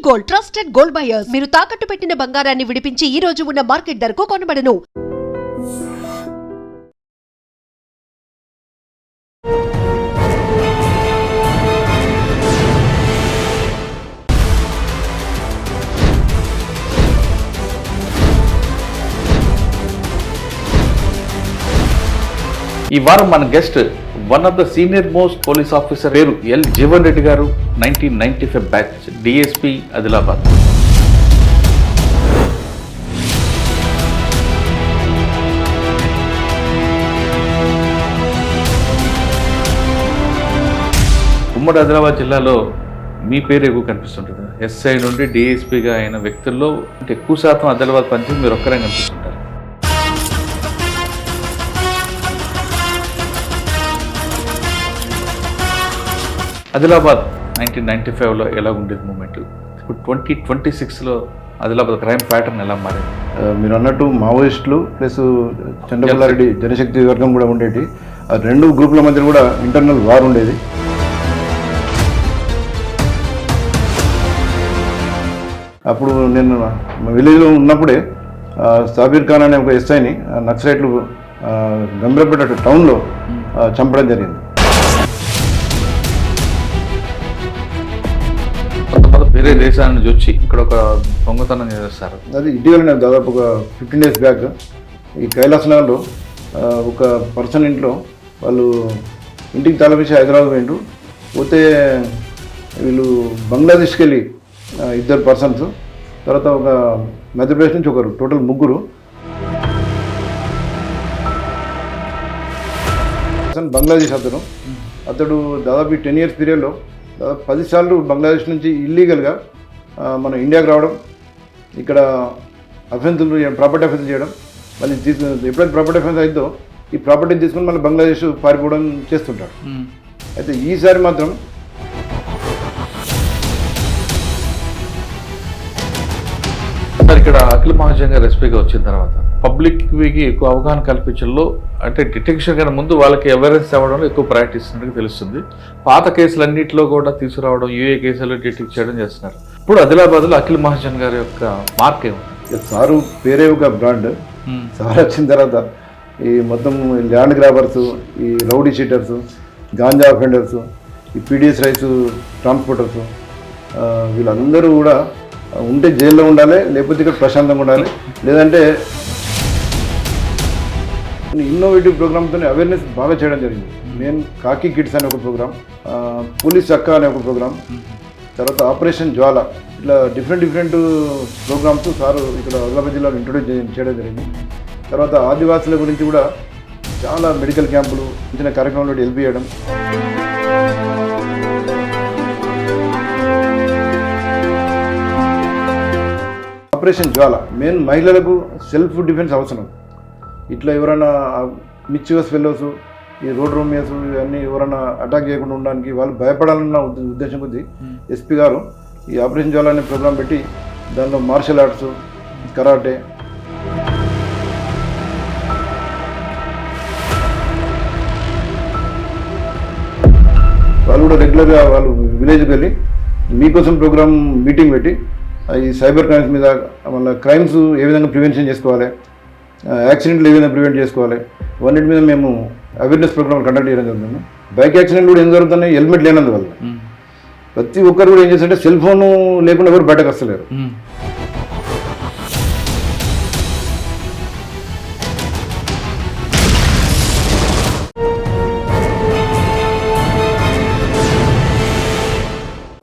Gold, trusted gold buyers. మీరు తాకట్టు పెట్టిన బంగారాన్ని విడిపించి ఈ రోజు ఉన్న మార్కెట్ ధరకు కొనబడను. ఈ వారం మన guest one of the senior most police officer పేరు ఎల్ జీవన్ రెడ్డి గారు. 1995 బ్యాచ్, డిఎస్పీ ఆదిలాబాద్. ఉమ్మడి ఆదిలాబాద్ జిల్లాలో మీ పేరు ఎక్కువ కనిపిస్తుంటుంది. ఎస్ఐ నుండి డిఎస్పీగా అయిన వ్యక్తుల్లో అంటే ఎక్కువ శాతం ఆదిలాబాద్ పనిచేసి మీరు ఒక్కరే కనిపిస్తుంటారు. ఆదిలాబాద్ 1995లో ఎలా ఉండేది మూమెంట్, ఇప్పుడు 2026లో ఆదిలాబాద్ క్రైమ్ ప్యాటర్న్ ఎలా మారింది? మీరు అన్నట్టు మావోయిస్టులు ప్లస్ చంద్రబాబు జనశక్తి వర్గం కూడా ఉండేది. ఆ రెండు గ్రూపుల మధ్య కూడా ఇంటర్నల్ వార్ ఉండేది. అప్పుడు నేను విలేజ్లో ఉన్నప్పుడే సాబీర్ ఖాన్ అనే ఒక ఎస్ఐని నక్సలైట్లు గంభీరపేట టౌన్లో చంపడం జరిగింది. వేరే దేశాల నుంచి వచ్చి ఇక్కడ ఒక దొంగతనం చేస్తారు. అది ఇటీవల దాదాపు ఒక 15 days బ్యాక్ ఈ కైలాస్ నగర్లో ఒక పర్సన్ ఇంట్లో వాళ్ళు ఇంటికి తలపించి హైదరాబాద్ పోయిండు. పోతే వీళ్ళు బంగ్లాదేశ్కి వెళ్ళి 2 పర్సన్స్, తర్వాత ఒక మధ్యప్రదేశ్ నుంచి ఒకరు, టోటల్ 3. బంగ్లాదేశ్ అతడు దాదాపు 10 years పీరియడ్లో దాదాపు 10 సార్లు బంగ్లాదేశ్ నుంచి ఇల్లీగల్గా మన ఇండియాకి రావడం, ఇక్కడ అఫెన్సులు ప్రాపర్టీ అఫెన్స్ చేయడం, మళ్ళీ ఎప్పుడైతే ప్రాపర్టీ అఫెన్స్ అయిద్దో ఈ ప్రాపర్టీని తీసుకుని మళ్ళీ బంగ్లాదేశ్ పారిపోవడం చేస్తుంటాడు. అయితే ఈసారి మాత్రం ఇక్కడ అఖిల్ మహాజన్ గారు ఎస్పీగా వచ్చిన తర్వాత పబ్లిక్కి ఎక్కువ అవగాహన కల్పించడంలో, అంటే డిటెక్షన్ కన్నా ముందు వాళ్ళకి అవేర్నెస్ ఇవ్వడంలో ఎక్కువ ప్రాక్టీస్ ఉన్నట్టు తెలుస్తుంది. పాత కేసులన్నింటిలో కూడా తీసుకురావడం, యూఏ కేసులు డిటెక్ట్ చేయడం చేస్తున్నారు. ఇప్పుడు ఆదిలాబాద్లో అఖిల్ మహాజన్ గారి యొక్క మార్క్ ఏముంది? సారు పేరే ఒక బ్రాండ్. సార్ వచ్చిన తర్వాత ఈ మొత్తం ల్యాండ్ గ్రాబర్స్, ఈ రౌడీ షీటర్స్, గాంజా అఫెండర్స్, ఈ పీడిఎస్ రైస్ ట్రాన్స్పోర్టర్స్, వీళ్ళందరూ కూడా ఉంటే జైల్లో ఉండాలి, లేకపోతే ఇక్కడ ప్రశాంతంగా ఉండాలి, లేదంటే ఇన్నోవేటివ్ ప్రోగ్రామ్తో అవేర్నెస్ బాగా చేయడం జరిగింది. నేను కాకి కిడ్స్ అనే ఒక ప్రోగ్రామ్, పోలీస్ చక్కా అనే ఒక ప్రోగ్రామ్, తర్వాత ఆపరేషన్ జ్వాల, ఇట్లా డిఫరెంట్ ప్రోగ్రామ్స్ సారు ఇక్కడ ఆదిలాబాద్ జిల్లాలో ఇంట్రొడ్యూస్ చేయడం జరిగింది. తర్వాత ఆదివాసుల గురించి కూడా చాలా మెడికల్ క్యాంపులు చిన్న కార్యక్రమంలో హెల్ప్ చేయడం. ఆపరేషన్ జ్వాల మెయిన్ మహిళలకు సెల్ఫ్ డిఫెన్స్ అవసరం. ఇట్లా ఎవరైనా మిచ్యూస్ ఫెలోస్, ఈ రోడ్ రోమియర్స్ ఇవన్నీ ఎవరైనా అటాక్ చేయకుండా ఉండడానికి వాళ్ళు భయపడాలన్న ఉద్దేశం కొద్దీ ఎస్పీ గారు ఈ ఆపరేషన్ జ్వాల అనే ప్రోగ్రాం పెట్టి దానిలో మార్షల్ ఆర్ట్స్, కరాటే, వాళ్ళు కూడా రెగ్యులర్గా వాళ్ళు విలేజ్కి వెళ్ళి మీకోసం ప్రోగ్రామ్ మీటింగ్ పెట్టి ఈ సైబర్ క్రైమ్స్ మీద, మళ్ళీ క్రైమ్స్ ఏ విధంగా ప్రివెన్షన్ చేసుకోవాలి, యాక్సిడెంట్లు ఏ విధంగా ప్రివెంట్ చేసుకోవాలి, ఇవన్నిటి మీద మేము అవేర్నెస్ ప్రోగ్రామ్ కండక్ట్ చేయడం జరుగుతుంది. బైక్ యాక్సిడెంట్ కూడా ఏం జరుగుతున్నాయి, హెల్మెట్ లేనందువల్ల. ప్రతి ఒక్కరు కూడా ఏం చేస్తుంటే సెల్ ఫోన్ లేకుండా ఎవరు బయటకు వస్తలేరు.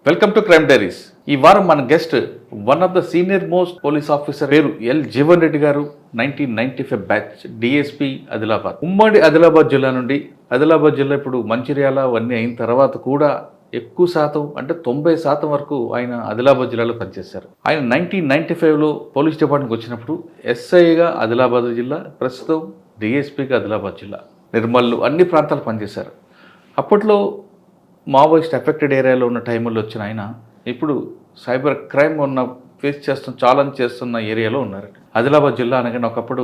Welcome to crime diaries. ఈ వారం మన guest one of the senior most police officer పేరు ఎల్ జీవన్ రెడ్డి గారు. 1995 బ్యాచ్, డిఎస్పీ ఆదిలాబాద్. ఉమ్మడి ఆదిలాబాద్ జిల్లా నుండి, ఆదిలాబాద్ జిల్లా ఇప్పుడు మంచిర్యాల అవన్నీ అయిన తర్వాత కూడా ఎక్కువ శాతం అంటే 90% వరకు ఆయన ఆదిలాబాద్ జిల్లాలో పనిచేశారు. ఆయన 1995లో పోలీస్ డిపార్ట్మెంట్కి వచ్చినప్పుడు ఎస్ఐగా ఆదిలాబాద్ జిల్లా, ప్రస్తుతం డిఎస్పీగా ఆదిలాబాద్ జిల్లా, నిర్మల్ అన్ని ప్రాంతాలు పనిచేశారు. అప్పట్లో మావోయిస్ట్ ఎఫెక్టెడ్ ఏరియాలో ఉన్న టైంలో వచ్చిన ఆయన ఇప్పుడు సైబర్ క్రైమ్ ఫేస్ చేస్తున్న, ఛాలెంజ్ చేస్తున్న ఏరియాలో ఉన్నారు. ఆదిలాబాద్ జిల్లా అనగానే ఒకప్పుడు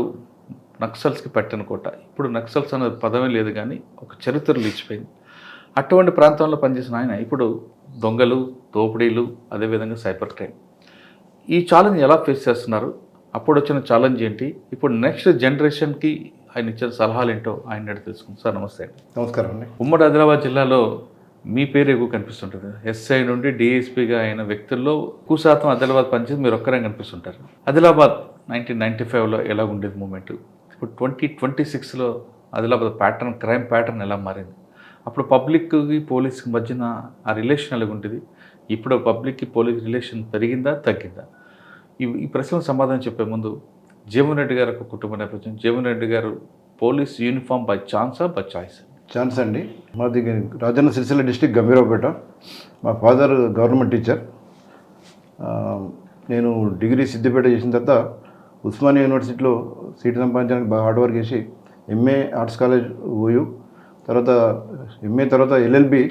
నక్సల్స్కి పెట్టిన కోట, ఇప్పుడు నక్సల్స్ అనే పదమే లేదు కానీ ఒక చరిత్ర నిలిచిపోయింది. అటువంటి ప్రాంతంలో పనిచేసిన ఆయన ఇప్పుడు దొంగలు, దోపిడీలు, అదేవిధంగా సైబర్ క్రైమ్, ఈ ఛాలెంజ్ ఎలా ఫేస్ చేస్తున్నారు? అప్పుడు వచ్చిన ఛాలెంజ్ ఏంటి? ఇప్పుడు నెక్స్ట్ జనరేషన్కి ఆయన ఇచ్చిన సలహాలు ఏంటో ఆయన అడిగి తెలుసుకుంటాం. సార్ నమస్తే అండి. నమస్కారం అండి. ఉమ్మడి ఆదిలాబాద్ జిల్లాలో మీ పేరు ఎక్కువ కనిపిస్తుంటుంది. ఎస్ఐ నుండి డిఎస్పీగా అయిన వ్యక్తుల్లో ఎక్కువ శాతం ఆదిలాబాద్ పనిచేసి మీరు ఒక్కరే కనిపిస్తుంటారు. ఆదిలాబాద్ 1995లో ఎలా ఉండేది మూమెంట్, ఇప్పుడు 2026లో ఆదిలాబాద్ ప్యాటర్న్, క్రైమ్ ప్యాటర్న్ ఎలా మారింది? అప్పుడు పబ్లిక్కి పోలీస్కి మధ్యన ఆ రిలేషన్ ఎలా ఉంటుంది? ఇప్పుడు పబ్లిక్కి పోలీస్ రిలేషన్ పెరిగిందా, తగ్గిందా? ఈ ప్రశ్నకు సమాధానం చెప్పే ముందు జీవన్ రెడ్డి గారు ఒక కుటుంబ నేపథ్యం. జీవన్ రెడ్డి గారు పోలీస్ యూనిఫామ్ బై ఛాన్సా, బై చాయిస్? ఛాన్స్ అండి. మాది రాజన్న సిరిసిల్ల డిస్టిక్ గంభీరావుపేట. మా ఫాదర్ గవర్నమెంట్ టీచర్. నేను డిగ్రీ సిద్దిపేట చేసిన తర్వాత ఉస్మానియా యూనివర్సిటీలో సీట్ సంపాదించడానికి బాగా హార్డ్ వర్క్ చేసి ఎంఏ ఆర్ట్స్ కాలేజ్ ఓయూ, తర్వాత ఎంఏ తర్వాత ఎల్ఎల్బి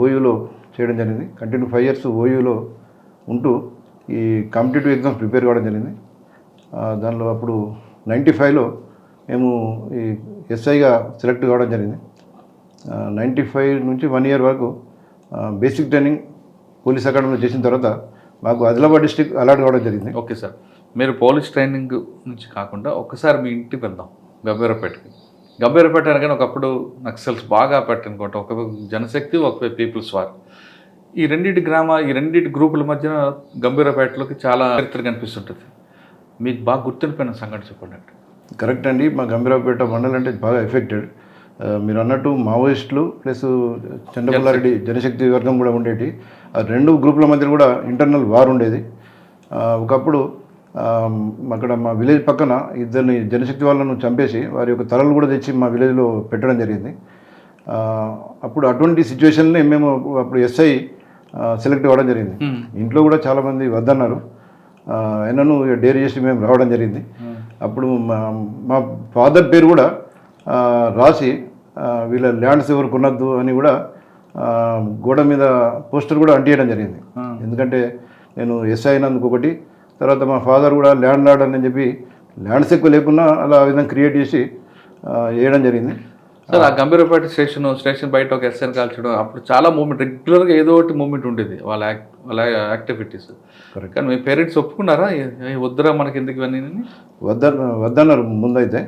ఓయూలో చేయడం జరిగింది. కంటిన్యూ 5 years ఓయూలో ఉంటూ ఈ కాంపిటేటివ్ ఎగ్జామ్స్ ప్రిపేర్ కావడం జరిగింది. దానిలో అప్పుడు 95లో మేము ఈ ఎస్ఐగా సెలెక్ట్ కావడం జరిగింది. 95 నుంచి 1 year వరకు బేసిక్ ట్రైనింగ్ పోలీస్ అకాడమీలో చేసిన తర్వాత మాకు ఆదిలాబాద్ డిస్ట్రిక్ట్ అలాట్ కావడం జరిగింది. ఓకే సార్, మీరు పోలీస్ ట్రైనింగ్ నుంచి కాకుండా ఒక్కసారి మీ ఇంటికి వెళ్దాం, గంభీరపేటకి. గంభీరపేట అనగానే ఒకప్పుడు నక్సల్స్ బాగా పెట్టనుకోండి, ఒకవైపు జనశక్తి, ఒకవైపు పీపుల్స్ వార్. ఈ రెండింటి గ్రూపుల మధ్యన గంభీరపేటలోకి చాలా చరిత్ర కనిపిస్తుంటుంది. మీకు బాగా గుర్తుండిపోయిన సంఘటన చెప్పండి. కరెక్ట్ అండి. మా గంభీరావుపేట మండలం అంటే బాగా ఎఫెక్టెడ్. మీరు అన్నట్టు మావోయిస్టులు ప్లస్ చంద్రపుల్లారెడ్డి జనశక్తి వర్గం కూడా ఉండేది. ఆ 2 గ్రూపుల మధ్య కూడా ఇంటర్నల్ వార్ ఉండేది. ఒకప్పుడు అక్కడ మా విలేజ్ పక్కన ఇద్దరిని జనశక్తి వాళ్ళను చంపేసి వారి యొక్క తలలు కూడా తెచ్చి మా విలేజ్లో పెట్టడం జరిగింది. అప్పుడు అటువంటి సిచ్యువేషన్ని మేము అప్పుడు ఎస్ఐ సెలెక్ట్ అవ్వడం జరిగింది. ఇంట్లో కూడా చాలామంది వద్దన్నారు. అయినను డేర్ చేసి మేము రావడం జరిగింది. అప్పుడు మా ఫాదర్ పేరు కూడా రాసి వీళ్ళ ల్యాండ్స్ ఎవరు కొనద్దు అని కూడా గోడ మీద పోస్టర్ కూడా అంటియడం జరిగింది. ఎందుకంటే నేను ఎస్ఐ అయినందుకు ఒకటి, తర్వాత మా ఫాదర్ కూడా ల్యాండ్ లార్డ్ అని చెప్పి ల్యాండ్స్ ఎక్కువ లేకున్నా అలా ఆ విధంగా క్రియేట్ చేసి వేయడం జరిగింది. సార్, ఆ గంభీరపేట స్టేషన్ బయట ఒక ఎస్ఐని కాల్చడం, అప్పుడు చాలా మూమెంట్, రెగ్యులర్గా ఏదో ఒకటి మూమెంట్ ఉండేది వాళ్ళ యాక్టివిటీస్. కానీ మీ పేరెంట్స్ ఒప్పుకున్నారా? వద్దురా మనకి ఎందుకు ఇవన్నీ? వద్దన్నారు ముందైతే.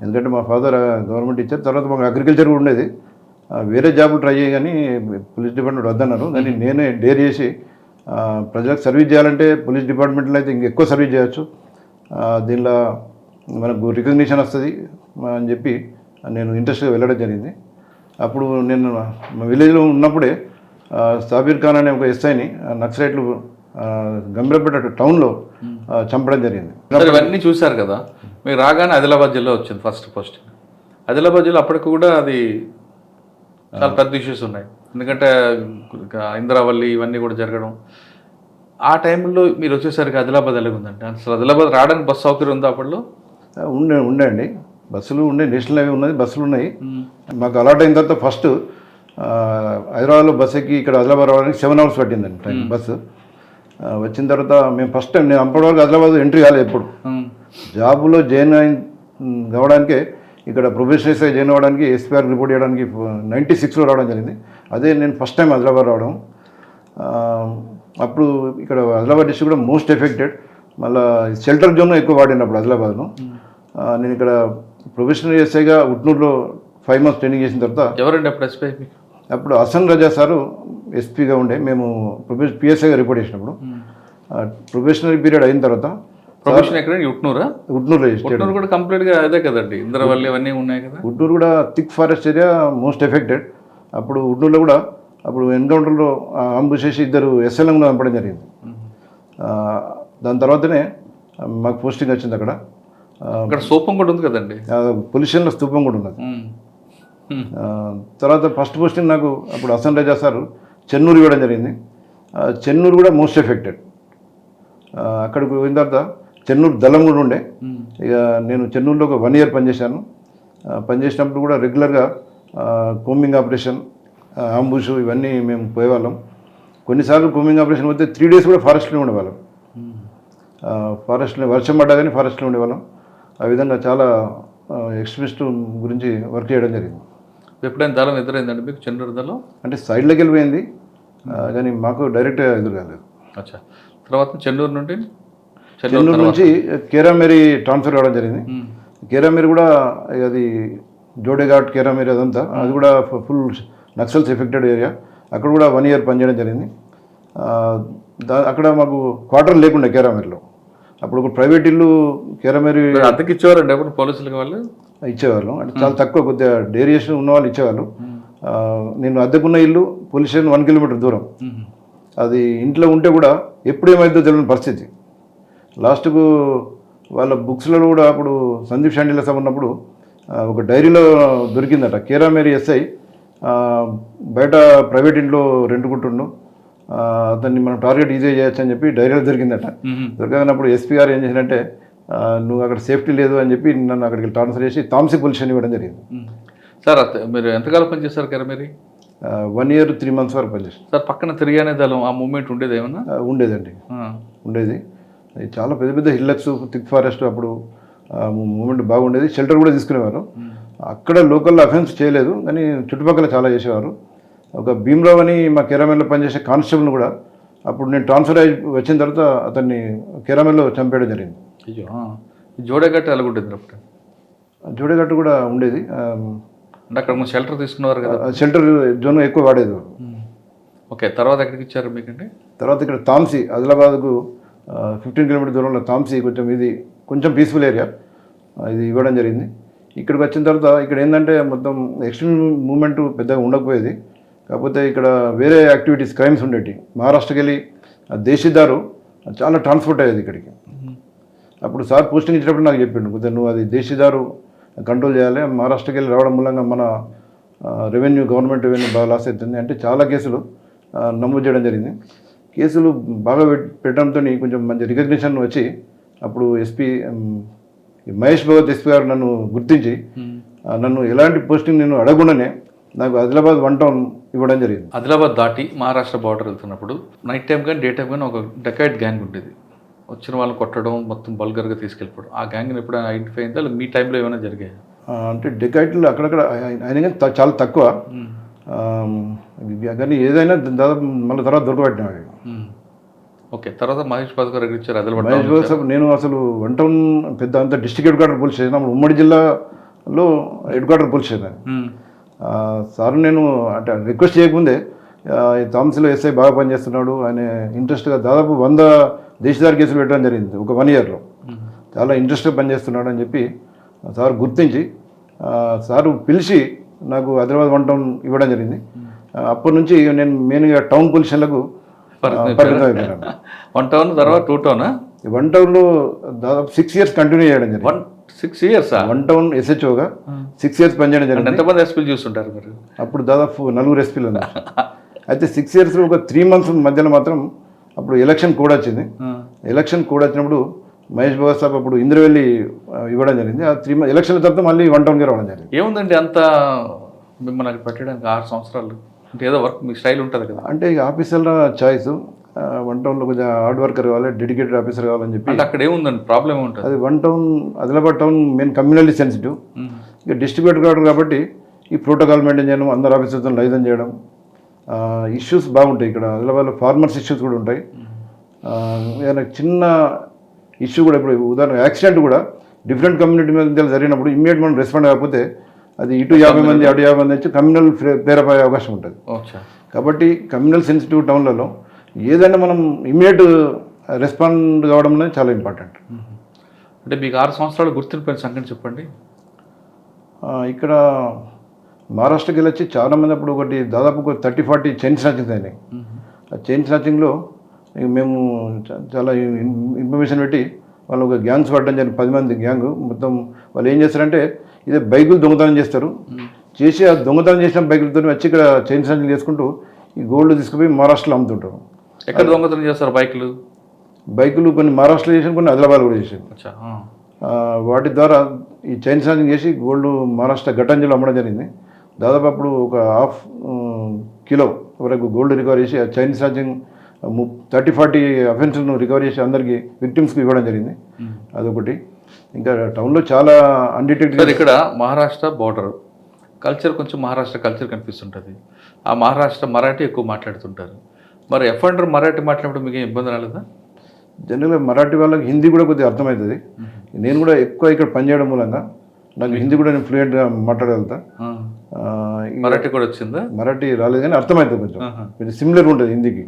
ఎందుకంటే మా ఫాదర్ గవర్నమెంట్ టీచర్, తర్వాత మాకు అగ్రికల్చర్ కూడా ఉండేది. వేరే జాబ్ ట్రై చేయ కానీ పోలీస్ డిపార్ట్మెంట్ వద్దన్నారు. కానీ నేనే డేర్ చేసి ప్రజలకు సర్వీస్ చేయాలంటే పోలీస్ డిపార్ట్మెంట్లో అయితే ఇంకెక్కువ సర్వీస్ చేయొచ్చు, దీనిలో మనకు రికగ్నిషన్ వస్తుంది అని చెప్పి నేను ఇంట్రెస్ట్గా వెళ్ళడం జరిగింది. అప్పుడు నేను మా విలేజ్లో ఉన్నప్పుడే సాబీర్ ఖాన్ అనే ఒక ఎస్ఐని నక్సలైట్లు గంభీరపేట టౌన్లో చంపడం జరిగింది. ఇవన్నీ చూశారు కదా. మీరు రాగానే ఆదిలాబాద్ జిల్లా వచ్చింది ఫస్ట్ పోస్టింగ్. ఆదిలాబాద్ జిల్లా అప్పటికి కూడా అది చాలా పెద్ద ఇష్యూస్ ఉన్నాయి. ఎందుకంటే ఇంద్రావల్లి ఇవన్నీ కూడా జరగడం. ఆ టైంలో మీరు వచ్చేసరికి ఆదిలాబాద్ ఎలాగుందంటే, అసలు ఆదిలాబాద్ రావడానికి బస్సు సౌకర్యం ఉందా అప్పట్లో? ఉండే అండి, బస్సులు ఉండే, నేషనల్ హైవే ఉన్నది, బస్సులు ఉన్నాయి. మాకు అలాట్ అయిన తర్వాత ఫస్ట్ హైదరాబాద్లో బస్ ఎక్కి ఇక్కడ ఆదిలాబాద్ రావడానికి 7 hours పట్టిందండి టైం బస్సు. వచ్చిన తర్వాత మేము ఫస్ట్ టైం, నేను అప్పటి వరకు ఆదిలాబాద్ ఎంట్రీ కాలేదు. ఎప్పుడు జాబులో జాయిన్ కావడానికే ఇక్కడ ప్రొఫెషనల్ ఎస్ఐ జాయిన్ అవ్వడానికి, ఎస్పీఆర్ రిపోర్ట్ చేయడానికి 96లో రావడం జరిగింది. అదే నేను ఫస్ట్ టైం ఆదిలాబాద్ రావడం. అప్పుడు ఇక్కడ ఆదిలాబాద్ డిస్ట్రిక్ట్ కూడా మోస్ట్ ఎఫెక్టెడ్. మళ్ళీ షెల్టర్ జోన్ ఎక్కువ వాడినప్పుడు ఆదిలాబాద్ను. నేను ఇక్కడ ప్రొఫెషనల్ ఎస్ఐగా ఉట్నూరులో 5 months ట్రైనింగ్ చేసిన తర్వాత, ఎవరండి అప్పుడు ఎస్పీ? అప్పుడు హసన్ రజా సారు ఎస్పీగా ఉండే. మేము పిఎస్ఐగా రిపోర్ట్ చేసినప్పుడు ప్రొఫెషనల్ పీరియడ్ అయిన తర్వాత ప్రొఫెషన్ ఎక్కడ? ఉట్నూరులో కూడా కంప్లీట్గా అదే కదండి, ఇంద్రవల్లి అవన్నీ ఉన్నాయి కదా. ఉట్నూరు కూడా thick forest area, most affected. అప్పుడు ఉట్నూరులో కూడా అప్పుడు ఎన్కౌంటర్లో అంబుష్ చేసి 2 ఎస్ఎల్ఎం కూడా చంపడం జరిగింది. దాని తర్వాతనే మాకు పోస్టింగ్ వచ్చింది. అక్కడ స్తూపం కూడా ఉంది కదండి, పొల్యూషన్లో స్తూపం కూడా ఉన్నది. తర్వాత ఫస్ట్ పోస్టింగ్ నాకు అప్పుడు హసన్ రజా సార్ చెన్నూరు ఇవ్వడం జరిగింది. చెన్నూరు కూడా మోస్ట్ ఎఫెక్టెడ్. అక్కడికి పోయిన తర్వాత చెన్నూరు దళం కూడా ఉండే. ఇక నేను చెన్నూరులో ఒక 1 year పనిచేశాను. పనిచేసినప్పుడు కూడా రెగ్యులర్గా కోమింగ్ ఆపరేషన్, అంబుష్ ఇవన్నీ మేము పోయేవాళ్ళం. కొన్నిసార్లు కోమింగ్ ఆపరేషన్ పోతే 3 days కూడా ఫారెస్ట్లో ఉండేవాళ్ళం. ఫారెస్ట్లో వర్షం పడ్డా కానీ ఫారెస్ట్లో ఉండేవాళ్ళం. ఆ విధంగా చాలా ఎక్స్ట్రీమిస్ట్ గురించి వర్క్ చేయడం జరిగింది. ఎప్పుడైనా దళం ఎదురైందండి మీకు చెన్నూరు దళం? అంటే సైడ్లోకి వెళ్ళిపోయింది కానీ మాకు డైరెక్ట్ ఎదురు కాలేదు. అచ్చా, తర్వాత చెన్నూరు నుండి చెన్నూరు నుంచి కేరామేరి ట్రాన్స్ఫర్ కావడం జరిగింది. కేరామేరి కూడా అది జోడేఘాట్ కేరామేరి అదంతా అది కూడా ఫుల్ నక్సల్స్ ఎఫెక్టెడ్ ఏరియా. అక్కడ కూడా 1 year పనిచేయడం జరిగింది. అక్కడ మాకు క్వార్టర్ లేకుండే కేరామేరిలో. అప్పుడు ఒక ప్రైవేట్ ఇల్లు కేరామేరి అద్దెకి ఇచ్చేవారండి అప్పుడు పోలీసులకి వాళ్ళు? ఇచ్చేవాళ్ళు, అంటే చాలా తక్కువ, కొద్దిగా డేరియేషన్ ఉన్న వాళ్ళు ఇచ్చేవాళ్ళు. నేను అద్దెకున్న ఇల్లు పోలీస్ స్టేషన్ 1 kilometer దూరం. అది ఇంట్లో ఉంటే కూడా ఎప్పుడు ఏమైందో తెలియని పరిస్థితి. లాస్ట్కు వాళ్ళ బుక్స్లో కూడా అప్పుడు సందీప్ షాండిల సాబ్ ఉన్నప్పుడు ఒక డైరీలో దొరికిందట, కేరామేరి ఎస్ఐ బయట ప్రైవేట్ ఇంట్లో రెంట్కుంటుండు, అతన్ని మనం టార్గెట్ ఈజీ చేయొచ్చు అని చెప్పి డైరీలో దొరికిందట. దొరకనప్పుడు ఎస్పీ గారు ఏం చేసినట్టే నువ్వు అక్కడ సేఫ్టీ లేదు అని చెప్పి నన్ను అక్కడికి ట్రాన్స్ఫర్ చేసి తాంసీ పోలీస్ స్టేషన్ ఇవ్వడం జరిగింది. సార్ మీరు ఎంతకాలం పనిచేస్తారు కేరామేరి? 1 year 3 months వరకు పనిచేస్తాను సార్. పక్కన తిరిగానే దళం ఆ మూమెంట్ ఉండేది ఏమన్నా? ఉండేదండి, ఉండేది. అది చాలా పెద్ద పెద్ద హిల్లక్స్, థిక్ ఫారెస్ట్, అప్పుడు మూమెంట్ బాగుండేది. షెల్టర్ కూడా తీసుకునేవారు. అక్కడ లోకల్లో అఫెన్స్ చేయలేదు కానీ చుట్టుపక్కల చాలా చేసేవారు. ఒక భీమరావు అని మా కేరామేరిలో పనిచేసే కానిస్టేబుల్ని కూడా అప్పుడు నేను ట్రాన్స్ఫర్ అయ్యి వచ్చిన తర్వాత అతన్ని కేరామేరిలో చంపేయడం జరిగింది. అయ్యో, జోడేఘాట్ ఎలాగుంటుంది అప్పుడు? జోడేఘాట్ కూడా ఉండేది, అంటే అక్కడ షెల్టర్ తీసుకున్నారు కదా? షెల్టర్ జోన్ ఎక్కువ వాడేది. ఓకే, తర్వాత ఎక్కడికి ఇచ్చారు మీకంటే? తర్వాత ఇక్కడ తాంసీ, ఆదిలాబాద్కు 15 kilometer దూరంలో తాంసీ, కొంచెం పీస్ఫుల్ ఏరియా, ఇది ఇవ్వడం జరిగింది. ఇక్కడికి వచ్చిన తర్వాత ఇక్కడ ఏంటంటే మొత్తం ఎక్స్ట్రీమ్ మూవ్మెంట్ పెద్దగా ఉండకపోయేది. కాకపోతే ఇక్కడ వేరే యాక్టివిటీస్, క్రైమ్స్ ఉండేవి. మహారాష్ట్రకి వెళ్ళి దేశీదారు చాలా ట్రాన్స్పోర్ట్ అయ్యేది ఇక్కడికి. అప్పుడు సార్ పోస్టింగ్ ఇచ్చినప్పుడు నాకు చెప్పిండు, కొద్దిగా నువ్వు అది దేశీదారు కంట్రోల్ చేయాలి, మహారాష్ట్రకి వెళ్ళి రావడం మూలంగా మన గవర్నమెంట్ రెవెన్యూ బాగా లాస్ అవుతుంది అంటే చాలా కేసులు నమోదు చేయడం జరిగింది. కేసులు బాగా పెట్టడంతో కొంచెం మంచి రికగ్నిషన్ వచ్చి అప్పుడు ఎస్పీ మహేష్ భగవత్ ఎస్పీ గారు నన్ను గుర్తించి నన్ను ఎలాంటి పోస్టింగ్ నేను అడగకుండానే నాకు ఆదిలాబాద్ 1 town ఇవ్వడం జరిగింది. ఆదిలాబాద్ దాటి మహారాష్ట్ర బార్డర్ వెళ్తున్నప్పుడు నైట్ టైం కానీ డే టైం కానీ ఒక డెకాయిట్ గ్యాంగ్ ఉండేది. వచ్చిన వాళ్ళని కొట్టడం, మొత్తం బల్గర్గా తీసుకెళ్ళిపోవడం. ఆ గ్యాంగ్ని ఎప్పుడైనా ఐడెంటిఫై అయిందా? మీ టైంలో ఏమైనా జరిగాయి? అంటే డెకాయిట్లు అక్కడక్కడ అయినా కానీ చాలా తక్కువ, కానీ ఏదైనా దాదాపు మళ్ళీ తర్వాత దొరకబెట్టినవి. ఓకే, తర్వాత మహేష్ భగవత్ గారు ఇచ్చారు ఆదిలాబాద్. మహేష్ భగవత్ నేను అసలు 1 town పెద్ద అంత district head quarter police station, ఉమ్మడి జిల్లాలో head quarter police station. Sir నేను అంటే రిక్వెస్ట్ చేయకముందే తాంసీలో ఎస్ఐ బాగా పనిచేస్తున్నాడు అనే ఇంట్రెస్ట్గా దాదాపు 100 దేశదారు కేసులు పెట్టడం జరిగింది ఒక 1 yearలో. చాలా ఇంట్రెస్ట్గా పనిచేస్తున్నాడు అని చెప్పి సార్ గుర్తించి సారు పిలిచి నాకు ఆదిలాబాద్ 1 town ఇవ్వడం జరిగింది. అప్పటి నుంచి నేను మెయిన్గా టౌన్ పొజిషన్లకు పరిమితం అయిపోయాను. 1 town తర్వాత 2 town? 1 townలో దాదాపు 6 years కంటిన్యూ చేయడం జరిగింది. 6 years 1 town SHOగా 6 years పనిచేయడం జరిగింది. ఎంతమంది ఎస్పీలు చూస్తుంటారు మీరు? అప్పుడు దాదాపు 4 SPలు ఉన్నారు. అయితే 6 yearsలో ఒక 3 months మధ్యలో మాత్రం అప్పుడు ఎలక్షన్ కోడ్ వచ్చింది. ఎలక్షన్ కోడ్ వచ్చినప్పుడు మహేష్ భగవత్ సాబ్ అప్పుడు ఇంద్రవెల్లి ఇవ్వడం జరిగింది. ఆ 3 months ఎలక్షన్ల తర్వాత మళ్ళీ 1 townకి రావడం జరిగింది. ఏముందండి అంత మిమ్మల్ని అక్కడ పెట్టడానికి 6 సంవత్సరాలు? అంటే ఏదో వర్క్ మీ స్టైల్ ఉంటుంది కదా? అంటే ఇక ఆఫీసర్ల చాయిస్, 1 townలో కొంచెం హార్డ్ వర్కర్ కావాలి, డెడికేటెడ్ ఆఫీసర్ కావాలని చెప్పి. అంటే అక్కడ ఏముందండి ప్రాబ్లం ఉంటుంది? అది 1 town Adilabad town main communally sensitive. ఇక డిస్ట్రిబ్యూటర్ కావడం కాబట్టి ఈ ప్రోటోకాల్ మెయింటైన్ చేయడం, అందరు ఆఫీసర్తో లైజన్ చేయడం, ఇష్యూస్ బాగుంటాయి. ఇక్కడ ఆదిలాబాద్లో ఫార్మర్స్ ఇష్యూస్ కూడా ఉంటాయి. ఏదైనా చిన్న ఇష్యూ కూడా, ఇప్పుడు ఉదాహరణ యాక్సిడెంట్ కూడా డిఫరెంట్ కమ్యూనిటీ మీద జరిగినప్పుడు ఇమ్మీడియట్ మనం రెస్పాండ్ కాకపోతే అది ఇటు 50 మంది అటు 50 మంది వచ్చి కమ్యూనల్ ప్రేరప్ అయ్యే అవకాశం ఉంటుంది. కాబట్టి కమ్యూనల్ సెన్సిటివ్ టౌన్లలో ఏదైనా మనం ఇమ్మీడియట్ రెస్పాండ్ కావడం అనేది చాలా ఇంపార్టెంట్. అంటే మీకు 6 సంవత్సరాలు గుర్తింపు సంగతి చెప్పండి. ఇక్కడ మహారాష్ట్రకి వెళ్ళొచ్చి చాలామంది అప్పుడు దాదాపు 30-40 చైన్ స్నాచింగ్స్ అయినాయి. ఆ చైన్ స్నాచింగ్లో మేము చాలా ఇన్ఫర్మేషన్ పెట్టి వాళ్ళు ఒక గ్యాంగ్స్ పడడం జరిగింది. 10 మంది గ్యాంగ్. మొత్తం వాళ్ళు ఏం చేస్తారంటే ఇదే బైకులు దొంగతనం చేస్తారు. చేసి ఆ దొంగతనం చేసిన బైకులతో వచ్చి ఇక్కడ చైన్ స్నాచింగ్ చేసుకుంటూ ఈ గోల్డ్ తీసుకుపోయి మహారాష్ట్రలో అమ్ముతుంటారు. ఎక్కడ దొంగతనం చేస్తారు బైకులు? కొన్ని మహారాష్ట్రలో చేసాను, కొన్ని ఆదిలాబాద్ కూడా చేసాను. వాటి ద్వారా ఈ చైన్ స్నాచింగ్ చేసి గోల్డ్ మహారాష్ట్ర ఘటంజలో అమ్మడం జరిగింది. దాదాపు అప్పుడు ఒక 1/2 kilo వరకు గోల్డ్ రికవర్ చేసి ఆ చైన్ స్నాచింగ్ 30-40 అఫెన్స్ను రికవర్ చేసి అందరికీ విక్టిమ్స్కి ఇవ్వడం జరిగింది. అదొకటి. ఇంకా టౌన్లో చాలా అన్డిటెక్టెడ్. ఇక్కడ మహారాష్ట్ర బార్డర్ కల్చర్ కొంచెం మహారాష్ట్ర కల్చర్ కనిపిస్తుంటుంది. ఆ మహారాష్ట్ర మరాఠీ ఎక్కువ మాట్లాడుతుంటారు. మరి ఎఫ్ఐఆర్ మరాఠీ మాట్లాడినప్పుడు మీకు ఏం ఇబ్బంది రాలేదా? జనరల్గా మరాఠీ వాళ్ళకి హిందీ కూడా కొద్దిగా అర్థమవుతుంది. నేను కూడా ఎక్కువ ఇక్కడ పనిచేయడం మూలంగా నాకు హిందీ కూడా నేను ఫ్లూయెంట్గా మాట్లాడగలుగుతా. మరాఠీ కూడా వచ్చిందా? మరాఠీ రాలేదు కానీ అర్థమవుతుంది, కొంచెం సిమిలర్ ఉంటుంది హిందీకి.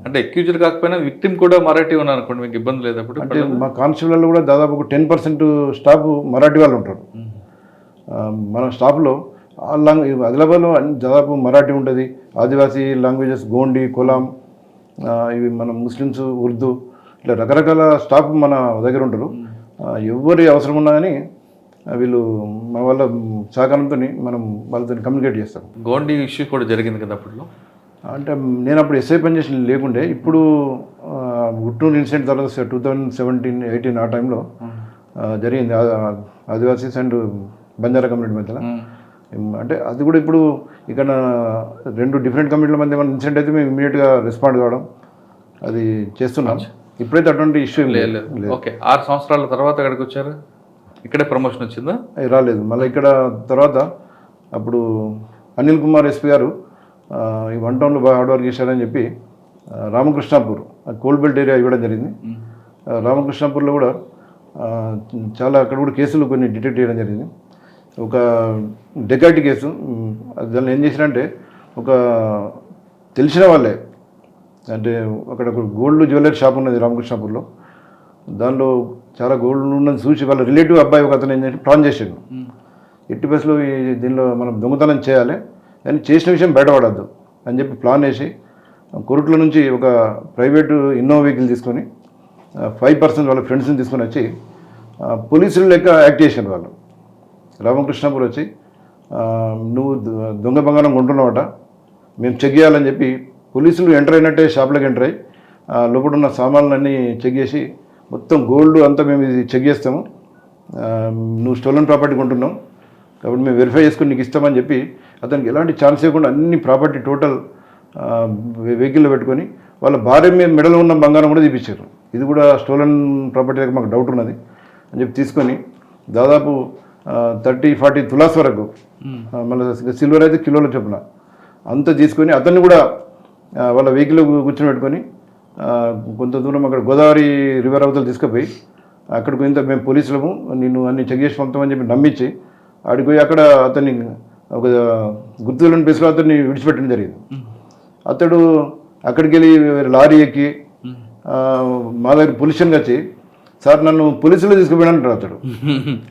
అంటే అక్యూజ్డ్ కాకపోయినా విక్టిమ్ కూడా మరాఠీ ఉన్నారు అనుకోండి, మీకు ఇబ్బంది లేదు అప్పుడు? అంటే మా కానిస్టేబుల్లో కూడా దాదాపు ఒక 10% స్టాఫ్ మరాఠీ వాళ్ళు ఉంటారు. మన స్టాఫ్లో ఆదిలాబాద్లో దాదాపు మరాఠీ ఉంటుంది, ఆదివాసీ లాంగ్వేజెస్ గోండి, కొలాం, ఇవి మన ముస్లిమ్స్, ఉర్దూ, ఇట్లా రకరకాల స్టాఫ్ మన దగ్గర ఉంటారు. ఎవరి అవసరం ఉన్నా కానీ వీళ్ళు మన వాళ్ళ సహకారంతో మనం వాళ్ళతో కమ్యూనికేట్ చేస్తాం. గోండి ఇష్యూ కూడా జరిగింది కదా అప్పట్లో? అంటే నేను అప్పుడు ఎస్ఐ పనిచేసిన లేకుండే, ఇప్పుడు గుట్టూరు ఇన్సిడెంట్ తర్వాత 2017-18 ఆ టైంలో జరిగింది ఆదివాసీస్ అండ్ బంజారా కమ్యూనిటీ మధ్యలో. అంటే అది కూడా ఇప్పుడు ఇక్కడ 2 డిఫరెంట్ కమ్యూనిటీల మధ్య మన ఇన్సిడెంట్ అయితే మేము ఇమీడియట్గా రెస్పాండ్ కావడం అది చేస్తున్నాం. ఇప్పుడైతే అటువంటి ఇష్యూ లేదు. ఓకే, 6 సంవత్సరాల తర్వాత ఎక్కడికి వచ్చారు? ఇక్కడే ప్రమోషన్ వచ్చిందా? రాలేదు. మళ్ళీ ఇక్కడ తర్వాత అప్పుడు అనిల్ కుమార్ ఎస్పీ గారు ఈ 1 టౌన్లో బాగా హార్డ్ వర్క్ చేశారని చెప్పి రామకృష్ణాపూర్ కోల్డ్ బెల్ట్ ఏరియా ఇవ్వడం జరిగింది. రామకృష్ణాపూర్లో కూడా చాలా అక్కడ కూడా కేసులు కొన్ని డిటెక్ట్ చేయడం జరిగింది. ఒక డెకాయిటీ కేసు, దాన్ని ఏం చేసినంటే ఒక తెలిసిన వాళ్ళే, అంటే అక్కడ ఒక గోల్డ్ జ్యువెలరీ షాప్ ఉన్నది రామకృష్ణాపూర్లో, దానిలో చాలా గోల్డ్ ఉన్నది చూసి వాళ్ళ రిలేటివ్ అబ్బాయి ఒక అతను ఏంటంటే ప్లాన్ చేసాడు, ఎట్టి బస్సులో దీనిలో మనం దొంగతనం చేయాలి కానీ చేసిన విషయం బయటపడద్దు అని చెప్పి ప్లాన్ వేసి కొరుట్ల నుంచి ఒక ప్రైవేటు ఇన్నోవా వెహికల్ తీసుకొని 5 పర్సన్స్ వాళ్ళ ఫ్రెండ్స్ని తీసుకొని వచ్చి పోలీసులు లెక్క యాక్ట్ చేశారు. వాళ్ళు రామకృష్ణాపూర్ వచ్చి నువ్వు దొంగ బంగారం కొంటున్నావట, మేము చెక్ చేయాలని చెప్పి పోలీసులు ఎంటర్ అయినట్టే షాప్లోకి ఎంటర్ అయ్యి లోపల ఉన్న సామాన్లన్నీ చెక్ చేసి మొత్తం గోల్డ్ అంతా మేము ఇది చెక్ చేస్తాము, నువ్వు స్టోలన్ ప్రాపర్టీ కొంటున్నావు కాబట్టి మేము వెరిఫై చేసుకుని నీకు ఇస్తామని చెప్పి అతనికి ఎలాంటి ఛాన్స్ ఇవ్వకుండా అన్ని ప్రాపర్టీ టోటల్ వెహికల్లో పెట్టుకొని వాళ్ళ భార్య మీద మెడలో ఉన్న బంగారం కూడా తీపిచ్చారు. ఇది కూడా స్టోలన్ ప్రాపర్టీ దగ్గర మాకు డౌట్ ఉన్నది అని చెప్పి తీసుకొని దాదాపు 30-40 తులాస్ వరకు, మళ్ళీ సిల్వర్ అయితే కిలోల చొప్పున అంతా తీసుకొని అతన్ని కూడా వాళ్ళ వెహికల్లో కూర్చొని పెట్టుకొని కొంత దూరం అక్కడ గోదావరి రివర్ అవతల తీసుకుపోయి అక్కడికి ఇంత మేము పోలీసులము నిన్ను అన్ని చెక్ చేసి పంపుతామని చెప్పి నమ్మించి ఆడికి పోయి అక్కడ అతన్ని ఒక గుర్తులేని ప్లేస్లో అతన్ని విడిచిపెట్టడం జరిగింది. అతడు అక్కడికి వెళ్ళి లారీ ఎక్కి మా దగ్గర పోలీస్ స్టేషన్కి వచ్చి సార్ నన్ను పోలీసులో తీసుకుపోయాడు అతడు.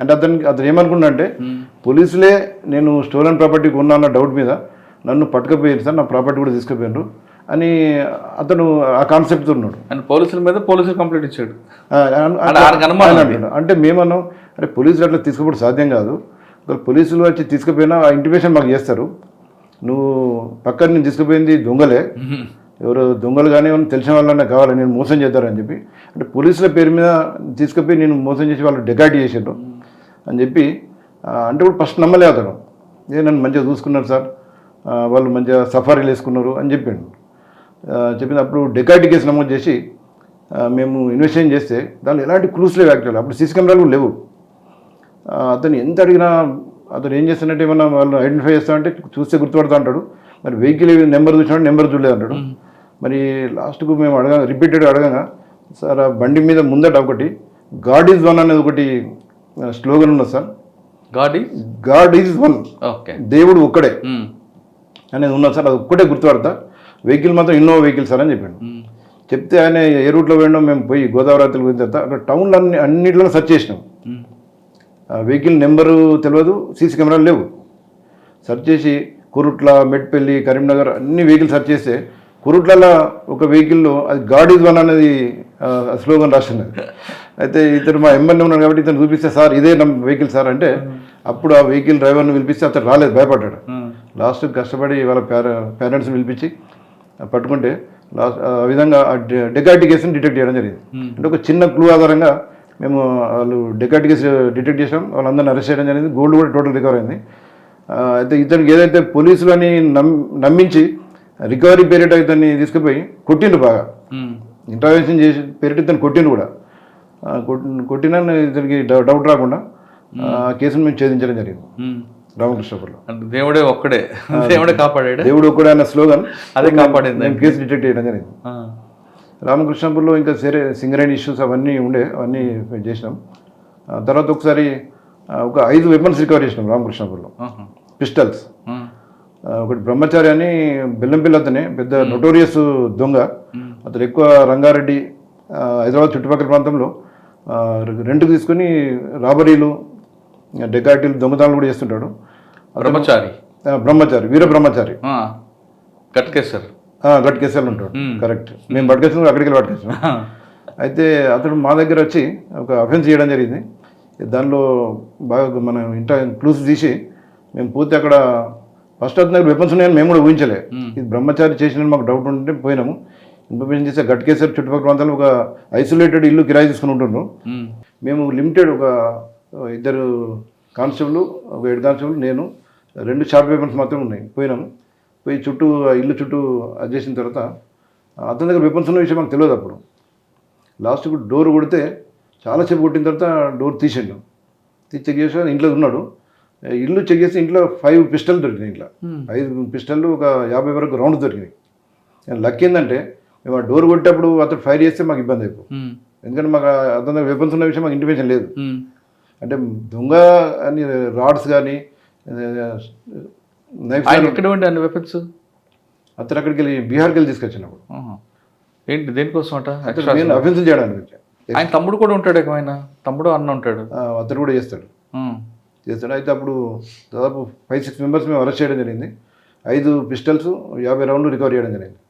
అంటే అతను ఏమనుకున్నా అంటే పోలీసులే నేను స్టోలన్ ప్రాపర్టీ కొన్నా అన్న డౌట్ మీద నన్ను పట్టుకపోయారు సార్, నా ప్రాపర్టీ కూడా తీసుకుపోయారు అని అతను ఆ కాన్సెప్ట్తో ఉన్నాడు. అండ్ పోలీసుల మీద పోలీసులు కంప్లైంట్ ఇచ్చాడు. అంటే మేమన్నాం అరే పోలీసులు అట్లా తీసుకుపోవడం సాధ్యం కాదు, పోలీసులు వచ్చి తీసుకుపోయినా ఆ ఇంటిమేషన్ మాకు చేస్తారు, నువ్వు పక్కన నేను తీసుకుపోయింది దొంగలే, ఎవరు దొంగలు కానీ ఏమైనా తెలిసిన వాళ్ళనే కావాలి, నేను మోసం చేద్దారని చెప్పి అంటే పోలీసుల పేరు మీద తీసుకుపోయి నేను మోసం చేసి వాళ్ళు డెకాయిటీ చేసారు అని చెప్పి అంటే ఇప్పుడు ఫస్ట్ నమ్మలే అతను, నన్ను మంచిగా చూసుకున్నారు సార్, వాళ్ళు మంచిగా సఫారీలు వేసుకున్నారు అని చెప్పాడు. చెప్పింది అప్పుడు డెకాయిటీ కేసు నమోదు చేసి మేము ఇన్వెస్టిగేషన్ చేస్తే దానిలో ఎలాంటి క్లూస్ లేవు. యాక్చువల్లీ అప్పుడు సీసీ కెమెరాలు కూడా లేవు. అతను ఎంత అడిగినా అతను ఏం చేస్తున్నట్టు ఏమన్నా వాళ్ళు ఐడెంటిఫై చేస్తామంటే చూస్తే గుర్తుపడతా అంటాడు, మరి వెహికల్ నెంబర్ చూసినాడు నెంబర్ చూడలేదు అంటాడు. మరి లాస్ట్కు మేము రిపీటెడ్ అడగగా సార్ ఆ బండి మీద ముందట ఒకటి గాడ్ ఈజ్ వన్ అనేది ఒకటి స్లోగన్ ఉన్నది సార్, గాడ్ ఈజ్ వన్, దేవుడు ఒక్కడే అనేది ఉన్నది సార్, అది ఒక్కటే గుర్తుపడతా, వెహికల్ మాత్రం ఇన్నోవా వెహికల్ సార్ అని చెప్పాడు. చెప్తే ఆయన ఏ రూట్లో పోయినా మేము పోయి గోదావరి పోయిన తర్వాత అక్కడ టౌన్లో అన్నింటిలో సెర్చ్ చేసినాం, వెహికల్ నెంబరు తెలియదు, సీసీ కెమెరాలు లేవు. సెర్చ్ చేసి కురుట్ల, మెట్పల్లి, కరీంనగర్ అన్ని వెహికల్ సెర్చ్ చేస్తే కురుట్లలో ఒక వెహికల్లో అది గాడ్ ఈజ్ వన్ అనేది స్లోగన్ రాస్తున్నది. అయితే ఇతను మా ఎంఎన్ఏ ఉన్నాడు కాబట్టి ఇతను చూపిస్తే సార్ ఇదే వెహికల్ సార్ అంటే అప్పుడు ఆ వెహికల్ డ్రైవర్ని పిలిపిస్తే అతను రాలేదు, భయపడ్డాడు. లాస్ట్ కష్టపడి వాళ్ళ పేరెంట్స్ని పిలిపించి పట్టుకుంటే లాస్ట్ ఆ విధంగా డెకాయిటీ కేసుని డిటెక్ట్ చేయడం జరిగింది. అంటే ఒక చిన్న క్లూ ఆధారంగా మేము వాళ్ళు డెకాయిటీ కేసు డిటెక్ట్ చేసాం, వాళ్ళందరినీ అరెస్ట్ చేయడం జరిగింది, గోల్డ్ కూడా టోటల్ రికవర్ అయింది. అయితే ఇతనికి ఏదైతే పోలీసులు అని నమ్మించి రికవరీ పీరియడ్ ఇతన్ని తీసుకుపోయి కొట్టిండు, బాగా ఇంటర్వెన్షన్ చేసి పీరియడ్ ఇతను కొట్టిండు కూడా, కొట్టిన ఇతనికి డౌట్ రాకుండా ఆ కేసును మేము ఛేదించడం జరిగింది. రామకృష్ణపురంలో. అంటే దేవుడే ఒక్కడే, దేవుడే కాపాడాడు, దేవుడు ఒక్కడే అన్న స్లోగన్ అదే కాపాడింది. నేను కేసు డిటెక్ట్ చేయడం జరిగింది. రామకృష్ణపురంలో ఇంకా సరే సింగరేణి ఇష్యూస్ అవన్నీ ఉండే, అవన్నీ చేసినాం. తర్వాత ఒకసారి ఒక 5 వెపన్స్ రికవర్ చేసినాం రామకృష్ణపురంలో, పిస్టల్స్. ఒకటి బ్రహ్మచారి అని బెల్లంపల్లి, అతనే పెద్ద నోటోరియస్ దొంగ. అతను ఎక్కువ రంగారెడ్డి, హైదరాబాద్ చుట్టుపక్కల ప్రాంతంలో రెంట్కి తీసుకుని రాబరీలు, డెకాయిటీలు, దొంగతనాలు కూడా చేస్తుంటాడు. బ్రహ్మచారి, వీర బ్రహ్మచారి, కట్కేశారు, గట్కేసాలు ఉంటాడు. కరెక్ట్, మేము పట్టుకేసాం, అక్కడికి వెళ్ళి పట్టుకేసాం. అయితే అతడు మా దగ్గర వచ్చి ఒక అఫెన్స్ చేయడం జరిగింది. దానిలో బాగా మనం క్లూస్ తీసి మేము పూర్తి అక్కడ ఫస్ట్ అతని దగ్గర వెపన్స్ ఉన్నాయని మేము కూడా ఊహించలే. ఇది బ్రహ్మచారి చేసిన మాకు డౌట్ ఉంటే పోయినాము. ఇన్ఫర్మేషన్ చేస్తే గట్కేసర్ చుట్టుపక్కల ప్రాంతాల్లో ఒక ఐసోలేటెడ్ ఇల్లు కిరాయి తీసుకుని ఉంటున్నాం. మేము లిమిటెడ్ ఒక 2 కానిస్టేబుల్, ఒక 7 కానిస్టేబుల్, నేను 2 షార్ట్ వెపన్స్ మాత్రం ఉన్నాయి. పోయినాము, పోయి చుట్టూ ఇల్లు చుట్టూ అది చేసిన తర్వాత అతని దగ్గర వెపన్స్ ఉన్న విషయం మాకు తెలియదు. అప్పుడు లాస్ట్కు డోర్ కొడితే చాలాసేపు కొట్టిన తర్వాత డోర్ తీసిండు. చెక్ చేసి ఇంట్లో ఉన్నాడు. ఇల్లు చెక్ చేసి ఇంట్లో 5 పిస్టల్ దొరికినాయి. ఇంట్లో 5 పిస్టళ్ళు, ఒక 50 వరకు రౌండ్స్ దొరికినాయి. లక్ ఏంటంటే మేము ఆ డోర్ కొట్టేటప్పుడు అతను ఫైర్ చేస్తే మాకు ఇబ్బంది అయిపోయి, ఎందుకంటే మాకు అతని దగ్గర వెపన్స్ ఉన్న విషయం మాకు ఇంటిమేషన్ లేదు. అంటే దొంగ అని రాడ్స్ కానీ నైఫ్ వెపన్స్ అతను అక్కడికి వెళ్ళి బీహార్కి వెళ్ళి తీసుకొచ్చినప్పుడు. ఏంటి దేనికోసం అట? అఫెన్స్ చేయడానికి. ఆయన తమ్ముడు కూడా ఉంటాడు, ఏమైనా తమ్ముడు అన్న ఉంటాడు, అతను కూడా చేస్తాడు. అయితే అప్పుడు దాదాపు 5-6 మెంబర్స్ మేము అరెస్ట్ చేయడం జరిగింది. 5 పిస్టల్స్, 50 రౌండ్లు రికవర్ చేయడం జరిగింది.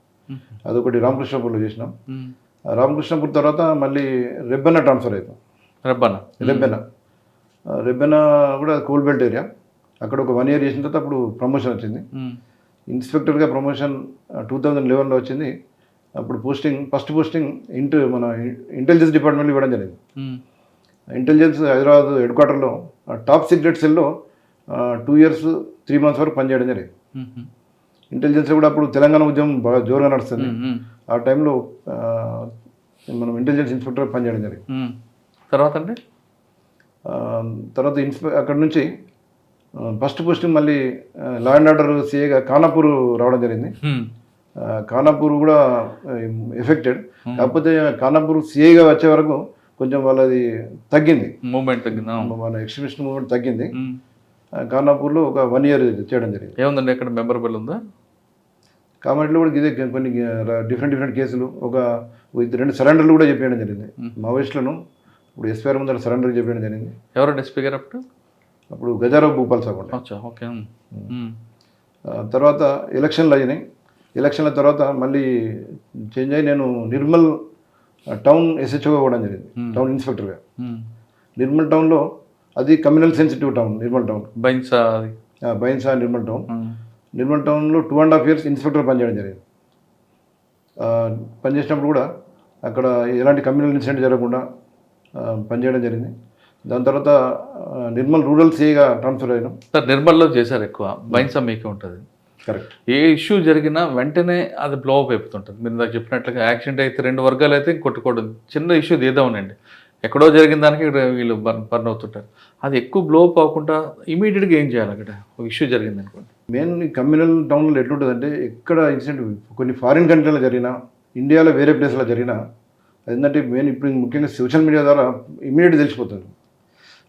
అదొకటి రామకృష్ణపూర్లో చేసినాం. రామకృష్ణపూర్ తర్వాత మళ్ళీ రెబ్బెన ట్రాన్స్ఫర్ అవుతాం. రెబ్బెన కూడా కోల్ బెల్ట్ ఏరియా. అక్కడ ఒక 1 ఇయర్ చేసిన తర్వాత అప్పుడు ప్రమోషన్ వచ్చింది. ఇన్స్పెక్టర్గా ప్రమోషన్ 2011లో వచ్చింది. అప్పుడు ఫస్ట్ పోస్టింగ్ మన ఇంటెలిజెన్స్ డిపార్ట్మెంట్లో ఇవ్వడం జరిగింది. ఇంటెలిజెన్స్ హైదరాబాద్ హెడ్ క్వార్టర్లో టాప్ సీక్రెట్ సెల్లో 2 years 3 months వరకు పనిచేయడం జరిగింది. ఇంటెలిజెన్స్ కూడా అప్పుడు తెలంగాణ ఉద్యమం బాగా జోరుగా నడుస్తుంది. ఆ టైంలో మనం ఇంటెలిజెన్స్ ఇన్స్పెక్టర్ పనిచేయడం జరిగింది. తర్వాత అంటే అక్కడ నుంచి ఫస్ట్ పోస్టింగ్ మళ్ళీ లా అండ్ ఆర్డర్ సిఏగా ఖానాపూర్ రావడం జరిగింది. ఖానాపూర్ కూడా ఎఫెక్టెడ్, కాకపోతే ఖానాపూర్ సిఐగా వచ్చే వరకు కొంచెం వాళ్ళది తగ్గింది, మూవ్మెంట్ తగ్గింది, మన ఎక్స్ట్రీమిస్ట్ మూవ్మెంట్ తగ్గింది. ఖానాపూర్లో ఒక 1 year చేయడం జరిగింది. ఏముందండి ఎక్కడ మెమరబుల్ ఉందా? కామెంట్లో కూడా ఇదే కొన్ని డిఫరెంట్ కేసులు, ఒక 2 సరెండర్లు కూడా చెప్పేయడం జరిగింది. మావోయిస్టులను ఇప్పుడు ఎస్పీఆర్ ముందర సరెండర్ చెప్పేయడం జరిగింది. ఎవరు ఎస్పీ గారు అప్పుడు గజారావు భూపాల్ సాబ్ ఉండే. ఓకే. తర్వాత ఎలక్షన్లు అయినాయి. ఎలక్షన్ల తర్వాత మళ్ళీ చేంజ్ అయ్యి నేను నిర్మల్ టౌన్ ఎస్హెచ్ఓగా కూడా జరిగింది, టౌన్ ఇన్స్పెక్టర్గా. నిర్మల్ టౌన్లో అది communal sensitive town. Nirmal town Bhainsa Nirmal town. Nirmal టౌన్లో 2.5 years ఇన్స్పెక్టర్ పనిచేయడం జరిగింది. పనిచేసినప్పుడు కూడా అక్కడ ఎలాంటి కమ్యూనల్ ఇన్సిడెంట్ జరగకుండా పనిచేయడం జరిగింది. దాని తర్వాత నిర్మల్ రూరల్ సిఐగా ట్రాన్స్ఫర్ అయినాం. సార్ నిర్మల్లో చేశారు ఎక్కువ, బైన్సా మీకే ఉంటుంది. కరెక్ట్. ఏ ఇష్యూ జరిగినా వెంటనే అది బ్లో అప్ అయిపోతుంటుంది. మీరు నాకు చెప్పినట్లుగా యాక్సిడెంట్ అయితే 2 వర్గాలు అయితే కొట్టుకోవడం, చిన్న ఇష్యూ ఏదోనండి ఎక్కడో జరిగిన దానికి వీళ్ళు బర్న్ అవుతుంటారు. అది ఎక్కువ బ్లో అప్ అవ్వకుండా ఇమీడియట్గా ఏం చేయాలి? అక్కడ ఒక ఇష్యూ జరిగింది అనుకోండి. మెయిన్ కమ్యూనల్ టౌన్లో ఎట్లుంటుందంటే ఎక్కడ ఇన్సిడెంట్ కొన్ని ఫారిన్ కంట్రీలో జరిగినా, ఇండియాలో వేరే ప్లేస్లో జరిగినా, అదేంటంటే మెయిన్ ఇప్పుడు ముఖ్యంగా సోషల్ మీడియా ద్వారా ఇమీడియట్గా తెలిసిపోతుంది.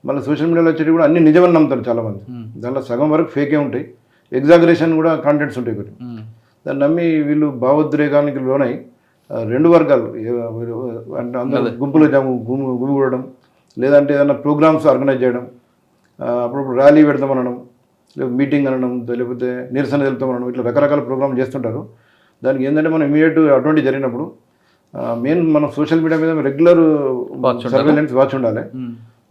మళ్ళీ సోషల్ మీడియాలో వచ్చేటి కూడా అన్ని నిజమని నమ్ముతారు చాలామంది. దానిలో సగం వరకు ఫేకే ఉంటాయి, ఎగ్జాగరేషన్ కూడా కాంటెంట్స్ ఉంటాయి కొన్ని. దాన్ని నమ్మి వీళ్ళు భావోద్రేకానికి లోనై 2 వర్గాలు అంటే అందరూ గుంపులు గుమిగూడడం, లేదంటే ఏదైనా ప్రోగ్రామ్స్ ఆర్గనైజ్ చేయడం, అప్పుడప్పుడు ర్యాలీ పెడతామనడం, లేకపోతే మీటింగ్ అనడం, లేకపోతే నిరసన తెలుపుతామనడం, ఇట్లా రకరకాల ప్రోగ్రామ్ చేస్తుంటారు. దానికి ఏంటంటే మనం ఇమీడియట్ అటువంటి జరిగినప్పుడు మెయిన్ మనం సోషల్ మీడియా మీద రెగ్యులర్ సర్వేలెన్స్ వాచ్ ఉండాలి.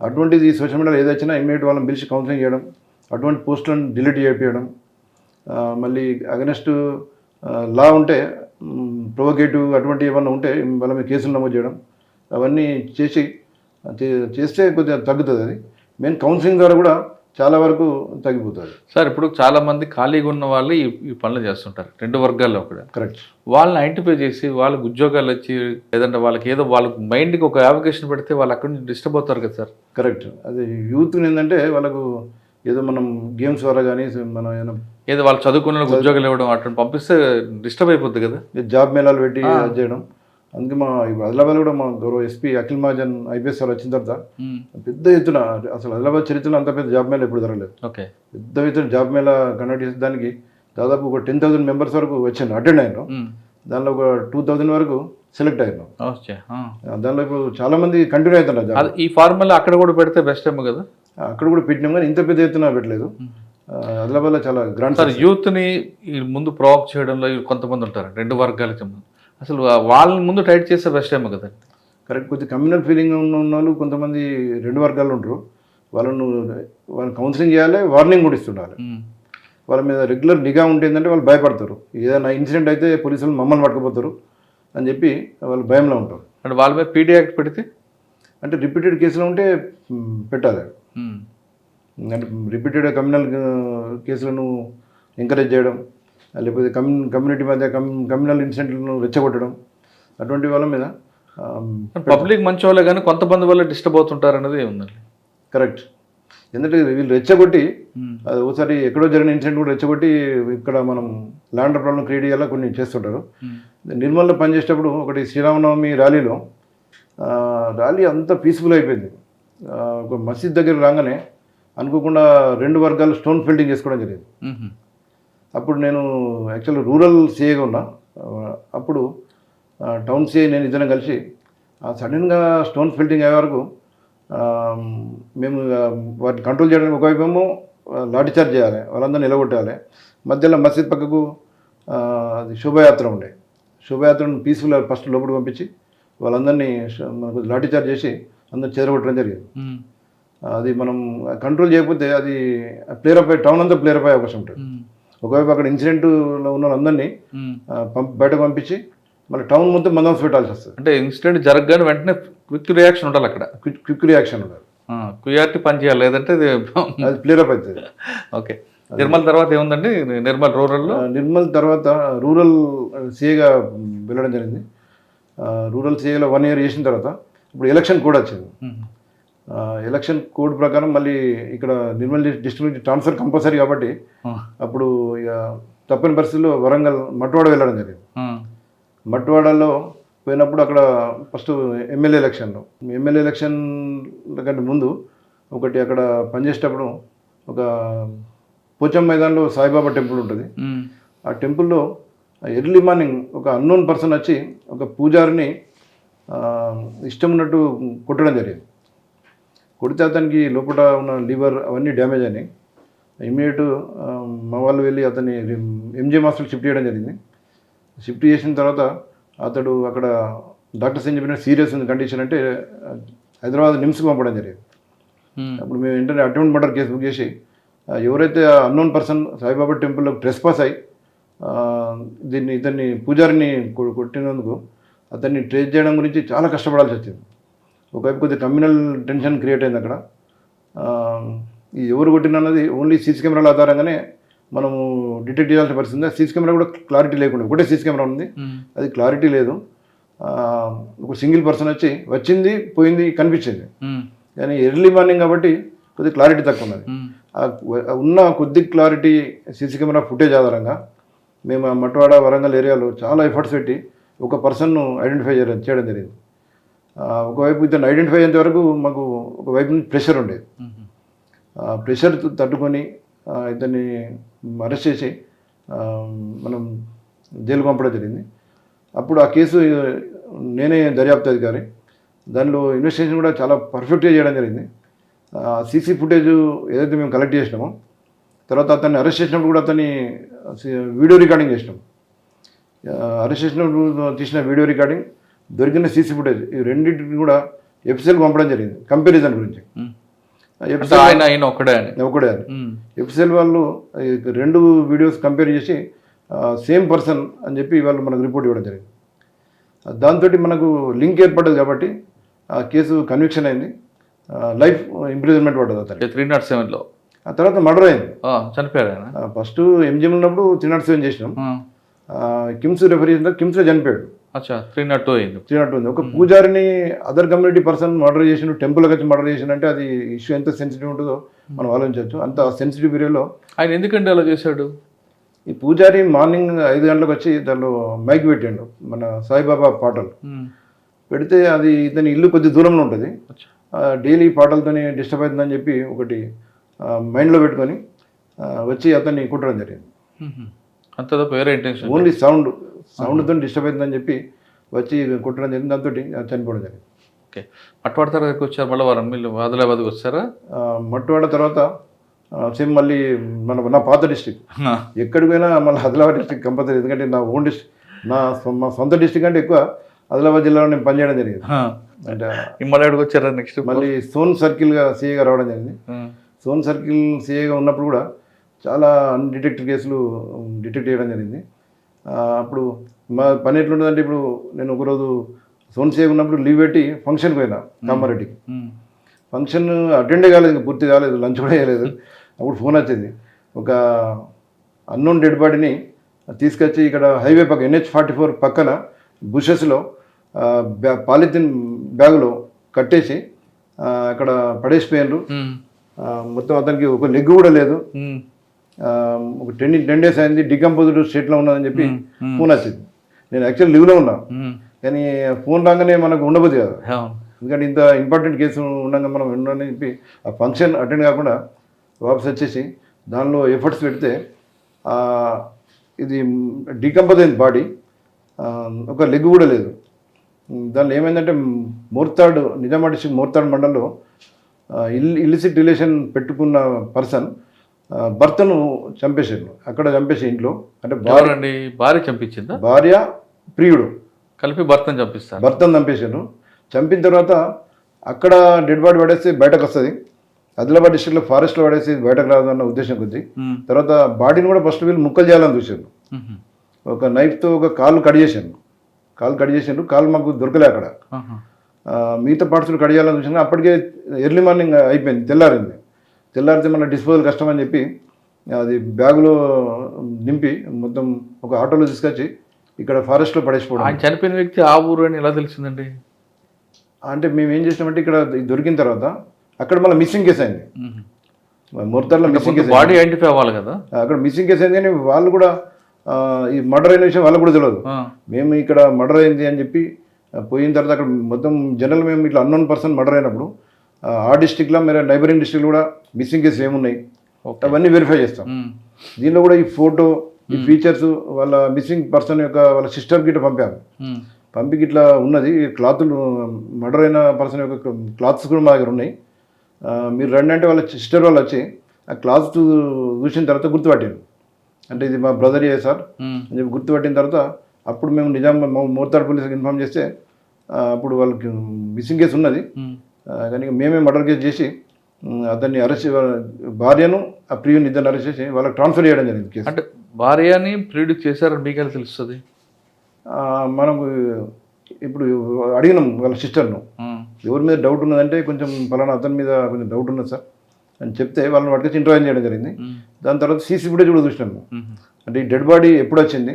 అటువంటిది సోషల్ మీడియాలో ఏదైనా ఇమీడియట్ వాళ్ళని పిలిచి కౌన్సిలింగ్ చేయడం, అటువంటి పోస్టులను డిలీట్ చేయడం, మళ్ళీ అగెనెస్ట్ లా ఉంటే ప్రొవోకేటివ్ అటువంటి ఏమన్నా ఉంటే వాళ్ళ మీద కేసులు నమోదు చేయడం, అవన్నీ చేస్తే కొద్దిగా తగ్గుతుంది. అది మెయిన్ కౌన్సిలింగ్ ద్వారా కూడా చాలా వరకు తగ్గిపోతుంది. సార్ ఇప్పుడు చాలామంది ఖాళీగా ఉన్న వాళ్ళు ఈ పనులు చేస్తుంటారు 2 వర్గాల్లో కూడా. కరెక్ట్. వాళ్ళని ఐడెంటిఫై చేసి వాళ్ళకి ఉద్యోగాలు వచ్చి లేదంటే వాళ్ళకి ఏదో వాళ్ళకి మైండ్కి ఒక అప్లికేషన్ పెడితే వాళ్ళు అక్కడి నుంచి డిస్టర్బ్ అవుతారు కదా సార్. కరెక్ట్. అది యూత్ ఏంటంటే వాళ్ళకు ఏదో మనం గేమ్స్ ద్వారా కానీ మనం ఏదైనా ఏదో వాళ్ళు చదువుకున్న వాళ్ళకి ఉద్యోగాలు ఇవ్వడం అట్లా పంపిస్తే డిస్టర్బ్ అయిపోద్ది కదా. జాబ్ మేళాలు పెట్టి అది చేయడం. అందుకే మా ఇప్పుడు ఆదిలాబాద్ కూడా మా గౌరవ ఎస్పీ అఖిల్ మహాజన్ ఐపీఎస్ వాళ్ళు వచ్చిన తర్వాత పెద్ద ఎత్తున అసలు ఆదిలాబాద్ చరిత్రలో అంత పెద్ద జాబ్ మేళా ఎప్పుడు జరగలేదు. ఓకే, పెద్ద ఎత్తున జాబ్ మేళా కండక్ట్ చేసే దానికి దాదాపు ఒక 10,000 మెంబర్స్ వరకు వచ్చాను, అటెండ్ అయ్యాను. దానిలో ఒక 2,000 వరకు సెలెక్ట్ అయ్యాను. దానిలో ఇప్పుడు చాలా మంది కంటిన్యూ అవుతున్నారు జాబ్. ఈ ఫార్ములా అక్కడ కూడా పెడితే బెస్ట్ ఏమో కదా. అక్కడ కూడా పెట్టినాం కానీ ఇంత పెద్ద ఎత్తున పెట్టలేదు. ఆదిలాబాద్లో చాలా గ్రాండ్. సార్, యూత్ని ముందు ప్రొవోక్ చేయడంలో కొంతమంది ఉంటారు, రెండు వర్గాలకి అసలు వాళ్ళని ముందు టైట్ చేస్తే బెస్ట్ ఏమో కదా. కరెక్ట్. కొద్ది కమ్యూనల్ ఫీలింగ్ ఉన్న వాళ్ళు కొంతమంది రెండు వర్గాలు ఉంటారు. వాళ్ళను కౌన్సిలింగ్ చేయాలి, వార్నింగ్ కూడా ఇస్తుండాలి. వాళ్ళ మీద రెగ్యులర్ నిఘా ఉంటుందంటే వాళ్ళు భయపడతారు. ఏదైనా ఇన్సిడెంట్ అయితే పోలీసులు మమ్మల్ని పట్టుకుపోతారు అని చెప్పి వాళ్ళు భయంలో ఉంటారు. అంటే వాళ్ళ మీద పీడీ యాక్ట్ పెడితే అంటే రిపీటెడ్ కేసులు ఉంటే పెట్టాలి. అంటే రిపీటెడ్ కమ్యూనల్ కేసులను ఎంకరేజ్ చేయడం, లేకపోతే కమ్యూనిటీ మధ్య కమ్యూనల్ ఇన్సిడెంట్లను రెచ్చగొట్టడం, అటువంటి వాళ్ళ మీద పబ్లిక్ మంచి వాళ్ళే కానీ కొంతమంది వల్ల డిస్టర్బ్ అవుతుంటారు అనేది ఉందండి. కరెక్ట్. ఎందుకంటే వీళ్ళు రెచ్చగొట్టి అది ఒకసారి ఎక్కడో జరిగిన ఇన్సిడెంట్ కూడా రెచ్చగొట్టి ఇక్కడ మనం ల్యాండ్ ప్రాబ్లం క్రియేట్ చేయాలా కొన్ని చేస్తుంటారు. నిర్మల్లో పనిచేసేటప్పుడు ఒకటి శ్రీరామనవమి ర్యాలీలో ర్యాలీ అంతా పీస్ఫుల్ అయిపోయింది. ఒక మసీద్ దగ్గర రాగానే అనుకోకుండా రెండు వర్గాలు స్టోన్ ఫెల్టింగ్ చేసుకోవడం జరిగింది. అప్పుడు నేను యాక్చువల్ రూరల్ సీఏగా ఉన్నా. అప్పుడు టౌన్ సీఏ నేను ఇద్దరం కలిసి సడన్గా స్టోన్ ఫెల్టింగ్ అయ్యే వరకు మేము వాటిని కంట్రోల్ చేయడానికి ఒకవైపు ఏమో లాఠీ చార్జ్ చేయాలి, వాళ్ళందరినీ నిలగొట్టాలి. మధ్యలో మసీద్ పక్కకు అది శోభయాత్ర ఉండే. శోభయాత్రను పీస్ఫుల్ ఫస్ట్ లోపలికి పంపించి వాళ్ళందరినీ మనకు లాఠీ చార్జ్ చేసి అందరిని చెదరగొట్టడం జరిగింది. అది మనం కంట్రోల్ చేయకపోతే అది ప్లేరప్ అయ్యే టౌన్ అంతా ప్లేరప్ అయ్యే అవకాశం ఉంటుంది. ఒకవైపు అక్కడ ఇన్సిడెంట్లో ఉన్న వాళ్ళందరినీ బయటకు పంపించి మళ్ళీ టౌన్ మొత్తం బందోబస్తు పెట్టాల్సి వస్తుంది. అంటే ఇన్సిడెంట్ జరగగానే వెంటనే క్విక్ రియాక్షన్ ఉండాలి అక్కడ. క్విక్ రియాక్షన్ ఉండాలి, క్యూఆర్టీ పని చేయాలి, లేదంటే అది ప్లేరప్ అవుతుంది. ఓకే. నిర్మల్ తర్వాత ఏముందండి? నిర్మల్ రూరల్లో నిర్మల్ తర్వాత రూరల్ సీఏగా వెళ్ళడం జరిగింది. రూరల్ సీఏలో 1 year చేసిన తర్వాత ఇప్పుడు ఎలక్షన్ కోడ్ వచ్చింది. ఎలక్షన్ కోడ్ ప్రకారం మళ్ళీ ఇక్కడ నిర్మల్ డిస్ట్రిక్ట్ ట్రాన్స్ఫర్ కంపల్సరీ కాబట్టి అప్పుడు ఇక తప్పని పరిస్థితుల్లో వరంగల్ మట్వాడ వెళ్ళడం జరిగింది. మట్వాడలో పోయినప్పుడు అక్కడ ఫస్ట్ ఎమ్మెల్యే ఎలక్షన్ కంటే ముందు ఒకటి అక్కడ పనిచేసేటప్పుడు ఒక పోచం మైదాన్లో సాయిబాబా టెంపుల్ ఉంటుంది. ఆ టెంపుల్లో ఎర్లీ మార్నింగ్ ఒక అన్నోన్ పర్సన్ వచ్చి ఒక పూజారిని ఇష్టం ఉన్నట్టు కొట్టడం జరిగింది. కొడితే అతనికి లోపల ఉన్న లివర్ అవన్నీ డ్యామేజ్ అయినాయి. ఇమీడియట్ మా వాళ్ళు వెళ్ళి అతన్ని ఎంజీఎం హాస్పిటల్ షిఫ్ట్ చేయడం జరిగింది. షిఫ్ట్ చేసిన తర్వాత అతడు అక్కడ డాక్టర్స్ ఏం చెప్పిన సీరియస్ ఉంది కండిషన్ అంటే హైదరాబాద్ నిమ్స్కి పంపడం జరిగింది. అప్పుడు మేము వెంటనే అటెంప్ట్ మర్డర్ కేసు బుక్ చేసి ఎవరైతే అన్నోన్ పర్సన్ సాయిబాబా టెంపుల్లో ట్రెస్పాస్ అయ్యి ఇతన్ని పూజారిని కొట్టినందుకు అతన్ని ట్రేస్ చేయడం గురించి చాలా కష్టపడాల్సి వచ్చింది. ఒకవైపు కొద్దిగా కమ్యూనల్ టెన్షన్ క్రియేట్ అయింది అక్కడ. ఈ ఎవరు కొట్టినన్నది ఓన్లీ సీసీ కెమెరాల ఆధారంగానే మనము డిటెక్ట్ చేయాల్సిన పరిస్థితి ఉంది. సీసీ కెమెరా కూడా క్లారిటీ లేకుండా ఒకటే సీసీ కెమెరా ఉంది, అది క్లారిటీ లేదు. ఒక సింగిల్ పర్సన్ వచ్చింది పోయింది కనిపించింది, కానీ ఎర్లీ మార్నింగ్ కాబట్టి కొద్దిగా క్లారిటీ తక్కువ ఉన్నది. ఉన్న కొద్ది క్లారిటీ సీసీ కెమెరా ఫుటేజ్ ఆధారంగా మేము మట్వాడ వరంగల్ ఏరియాలో చాలా ఎఫర్ట్స్ పెట్టి ఒక పర్సన్ను ఐడెంటిఫై చేయడం జరిగింది. ఒకవైపు ఇతను ఐడెంటిఫై అయ్యేంత వరకు మాకు ఒకవైపు నుంచి ప్రెషర్ ఉండేది. ప్రెషర్ తట్టుకొని ఇతన్ని అరెస్ట్ చేసి మనం జైలుకు పంపడం జరిగింది. అప్పుడు ఆ కేసు నేనే దర్యాప్తు అధికారి. దానిలో ఇన్వెస్టిగేషన్ కూడా చాలా పర్ఫెక్ట్గా చేయడం జరిగింది. సీసీ ఫుటేజ్ ఏదైతే మేము కలెక్ట్ చేసినామో తర్వాత అతన్ని అరెస్ట్ చేసినప్పుడు కూడా అతన్ని వీడియో రికార్డింగ్ చేసినాం. అరెస్ట్ చేసినప్పుడు తీసిన వీడియో రికార్డింగ్, దొరికిన సీసీ ఫుటేజ్, ఈ రెండింటిని కూడా ఎఫ్సీఎల్కి పంపడం జరిగింది కంపారిజన్ గురించి. ఒకడే ఎఫ్సీఎల్ వాళ్ళు 2 వీడియోస్ కంపేర్ చేసి సేమ్ పర్సన్ అని చెప్పి వాళ్ళు మనకు రిపోర్ట్ ఇవ్వడం జరిగింది. దాంతో మనకు లింక్ ఏర్పడ్డది కాబట్టి ఆ కేసు కన్విక్షన్ అయింది. లైఫ్ ఇంప్రిజన్మెంట్ పడ్డది అతను 307లో. ఆ తర్వాత మర్డర్ అయింది, చనిపోయాడు. ఫస్ట్ ఎంజిఎం ఉన్నప్పుడు 307 చేసినాం. కిమ్స్ రెఫర్ చేసిన కిమ్స్లో చనిపోయాడు. అచ్చా 302 అయింది. 302 ఉంది. ఒక పూజారిని అదర్ కమ్యూనిటీ పర్సన్ మర్డర్ చేసిన, టెంపుల్కి వచ్చి మర్డర్ చేసిన అంటే అది ఇష్యూ ఎంత సెన్సిటివ్ ఉంటుందో మనం ఆలోచించవచ్చు. అంత సెన్సిటివ్ ఏరియాలో ఆయన ఎందుకంటే అలా చేశాడు? ఈ పూజారి మార్నింగ్ 5 గంటలకు వచ్చి దానిలో మైక్ పెట్టాడు, మన సాయిబాబా పాటలు పెడితే అది ఇతని ఇల్లు కొద్ది దూరంలో ఉంటుంది. డైలీ పాటలతోని డిస్టర్బ్ అవుతుందని చెప్పి ఒకటి మైండ్లో పెట్టుకొని వచ్చి అతన్ని కుట్టడం జరిగింది. అంత తప్ప వేరే ఇంటెన్షన్, ఓన్లీ సౌండ్తో డిస్టర్బ్ అవుతుందని చెప్పి వచ్చి కుట్టడం జరిగింది. దాంతో చనిపోవడం జరిగింది. ఓకే, మట్వాడ తర్వాత వచ్చారు మళ్ళీ వారం మీరు ఆదిలాబాద్కి వచ్చారా? మట్వాడ తర్వాత సేమ్ మళ్ళీ నా పాత డిస్టిక్ ఎక్కడికి పోయినా మళ్ళీ ఆదిలాబాద్ డిస్టిక్ కంపల్సరీ. ఎందుకంటే నా ఓన్ డిస్టిక్, మా సొంత డిస్టిక్ అంటే ఎక్కువ ఆదిలాబాద్ జిల్లాలో నేను పనిచేయడం జరిగింది. అంటే మళ్ళీ వచ్చారా నెక్స్ట్? మళ్ళీ సోన్ సర్కిల్గా సీఏగా రావడం జరిగింది. సోన్ సర్కిల్ సీఏగా ఉన్నప్పుడు కూడా చాలా అన్డిటెక్టెడ్ కేసులు డిటెక్ట్ చేయడం జరిగింది. అప్పుడు మా పని ఎట్లుంటుందంటే, ఇప్పుడు నేను ఒకరోజు సోన్ సీఏగా ఉన్నప్పుడు లీవ్ పెట్టి ఫంక్షన్కి పోయినా కామారెడ్డికి. ఫంక్షన్ అటెండే కాలేదు, పూర్తి కాలేదు, లంచ్ కూడా చేయలేదు. అప్పుడు ఫోన్ వచ్చింది, ఒక అన్నోన్ డెడ్ బాడీని తీసుకొచ్చి ఇక్కడ హైవే పక్క NH-44 పక్కన బుషెస్లో పాలిథిన్ బ్యాగులో కట్టేసి అక్కడ పడేసిపోయినారు. మొత్తం అతనికి ఒక లెగ్ కూడా లేదు. ఒక 10 days అయింది, డికంపోజ్డ్ స్టేట్లో ఉన్నదని చెప్పి ఫోన్ వచ్చింది. నేను యాక్చువల్ లీవ్లో ఉన్నా, కానీ ఫోన్ రాగానే మనకు ఉండబోదు కదా, ఎందుకంటే ఇంత ఇంపార్టెంట్ కేసు ఉండగా మనం ఉండని చెప్పి ఆ ఫంక్షన్ అటెండ్ కాకుండా వాపస్ వచ్చేసి దానిలో ఎఫర్ట్స్ పెడితే ఇది డికంపోజ్ అయింది బాడీ, ఒక లెగ్ కూడా లేదు. దానిలో ఏమైందంటే మోర్తాడ్, నిజామాబాద్ డిస్ట్రిక్ట్ మోర్తాడ్ మండలంలో ఇల్లిసిట్ రిలేషన్ పెట్టుకున్న పర్సన్ భర్తను చంపేసారు. అక్కడ చంపేసి ఇంట్లో, అంటే భార్య చంపించిందా? భార్య ప్రియుడు కలిపి భర్తను చంపిస్తారు. భర్తను చంపేసారు. చంపిన తర్వాత అక్కడ డెడ్ బాడీ పడేస్తే బయటకు వస్తుంది, ఆదిలాబాద్ డిస్ట్రిక్ట్లో ఫారెస్ట్లో పడేసి బయటకు రాదు అన్న ఉద్దేశం కొద్ది. తర్వాత బాడీని కూడా ఫస్ట్ వీళ్ళు ముక్కలు చేయాలని చూశారు. ఒక నైఫ్తో ఒక కాలు కట్ చేశాను, కాలు మాకు దొరకలే అక్కడ. మిగతా పార్ట్స్లు కట్ చేయాలని చూసాను. అప్పటికే ఎర్లీ మార్నింగ్ అయిపోయింది, తెల్లారితే మన డిస్పోజల్ కష్టం అని చెప్పి అది బ్యాగులో నింపి మొత్తం ఒక ఆటోలో తీసుకొచ్చి ఇక్కడ ఫారెస్ట్లో పడేసిపోవడం. ఆయన చనిపోయిన వ్యక్తి ఆ ఊరు అని ఎలా తెలిసిందండి? అంటే మేము ఏం చేసినామంటే, ఇక్కడ దొరికిన తర్వాత అక్కడ మళ్ళీ మిస్సింగ్ కేసు అయింది, మొత్తాల్లో మిస్సింగ్ కేసు, బాడీ ఐడెంటిఫై అవ్వాలి కదా. అక్కడ మిస్సింగ్ కేసు అయింది, కానీ వాళ్ళు కూడా ఈ మర్డర్ అయిన విషయం వాళ్ళకు కూడా తెలియదు. మేము ఇక్కడ మర్డర్ అయింది అని చెప్పి పోయిన తర్వాత అక్కడ మొత్తం జనరల్ మేము ఇట్లా అన్నోన్ పర్సన్ మర్డర్ అయినప్పుడు ఆ డిస్టిక్లో మీరు నైబరింగ్ డిస్టిక్లో కూడా మిస్సింగ్ కేసులు ఏమున్నాయి అవన్నీ వెరిఫై చేస్తాం. దీనిలో కూడా ఈ ఫోటో, ఈ ఫీచర్స్ వాళ్ళ మిస్సింగ్ పర్సన్ యొక్క వాళ్ళ సిస్టర్ గిట్ట పంపాము. పంపికి ఇట్లా ఉన్నది, క్లాతులు మర్డర్ అయిన పర్సన్ యొక్క క్లాత్స్ కూడా మా దగ్గర ఉన్నాయి, మీరు రండి అంటే వాళ్ళ సిస్టర్ వాళ్ళు వచ్చి ఆ క్లాత్ చూసిన తర్వాత గుర్తుపట్టారు. అంటే ఇది మా బ్రదర్ సార్ అని చెప్పి గుర్తుపట్టిన తర్వాత అప్పుడు మేము మోర్తాడ్ పోలీసులకు ఇన్ఫార్మ్ చేస్తే అప్పుడు వాళ్ళకి మిస్సింగ్ కేసు ఉన్నది, కానీ మేమే మర్డర్ కేసు చేసి అతన్ని అరెస్ట్, భార్యను ఆ ప్రియుని ఇద్దరిని అరెస్ట్ చేసి వాళ్ళకి ట్రాన్స్ఫర్ చేయడం జరిగింది కేసు. అంటే భార్యని ప్రియుడికి చేశారని మీకు ఎలా తెలుస్తుంది? మనకు ఇప్పుడు అడిగినాం వాళ్ళ సిస్టర్ను, ఎవరి మీద డౌట్ ఉన్నదంటే కొంచెం పలానా అతని మీద కొంచెం డౌట్ ఉన్నది సార్ అని చెప్తే వాళ్ళని పట్టుకొచ్చి ఇంటర్వ్యూ చేయడం జరిగింది. దాని తర్వాత సీసీ ఫుటేజ్ కూడా చూసినాము. అంటే ఈ డెడ్ బాడీ ఎప్పుడు వచ్చింది,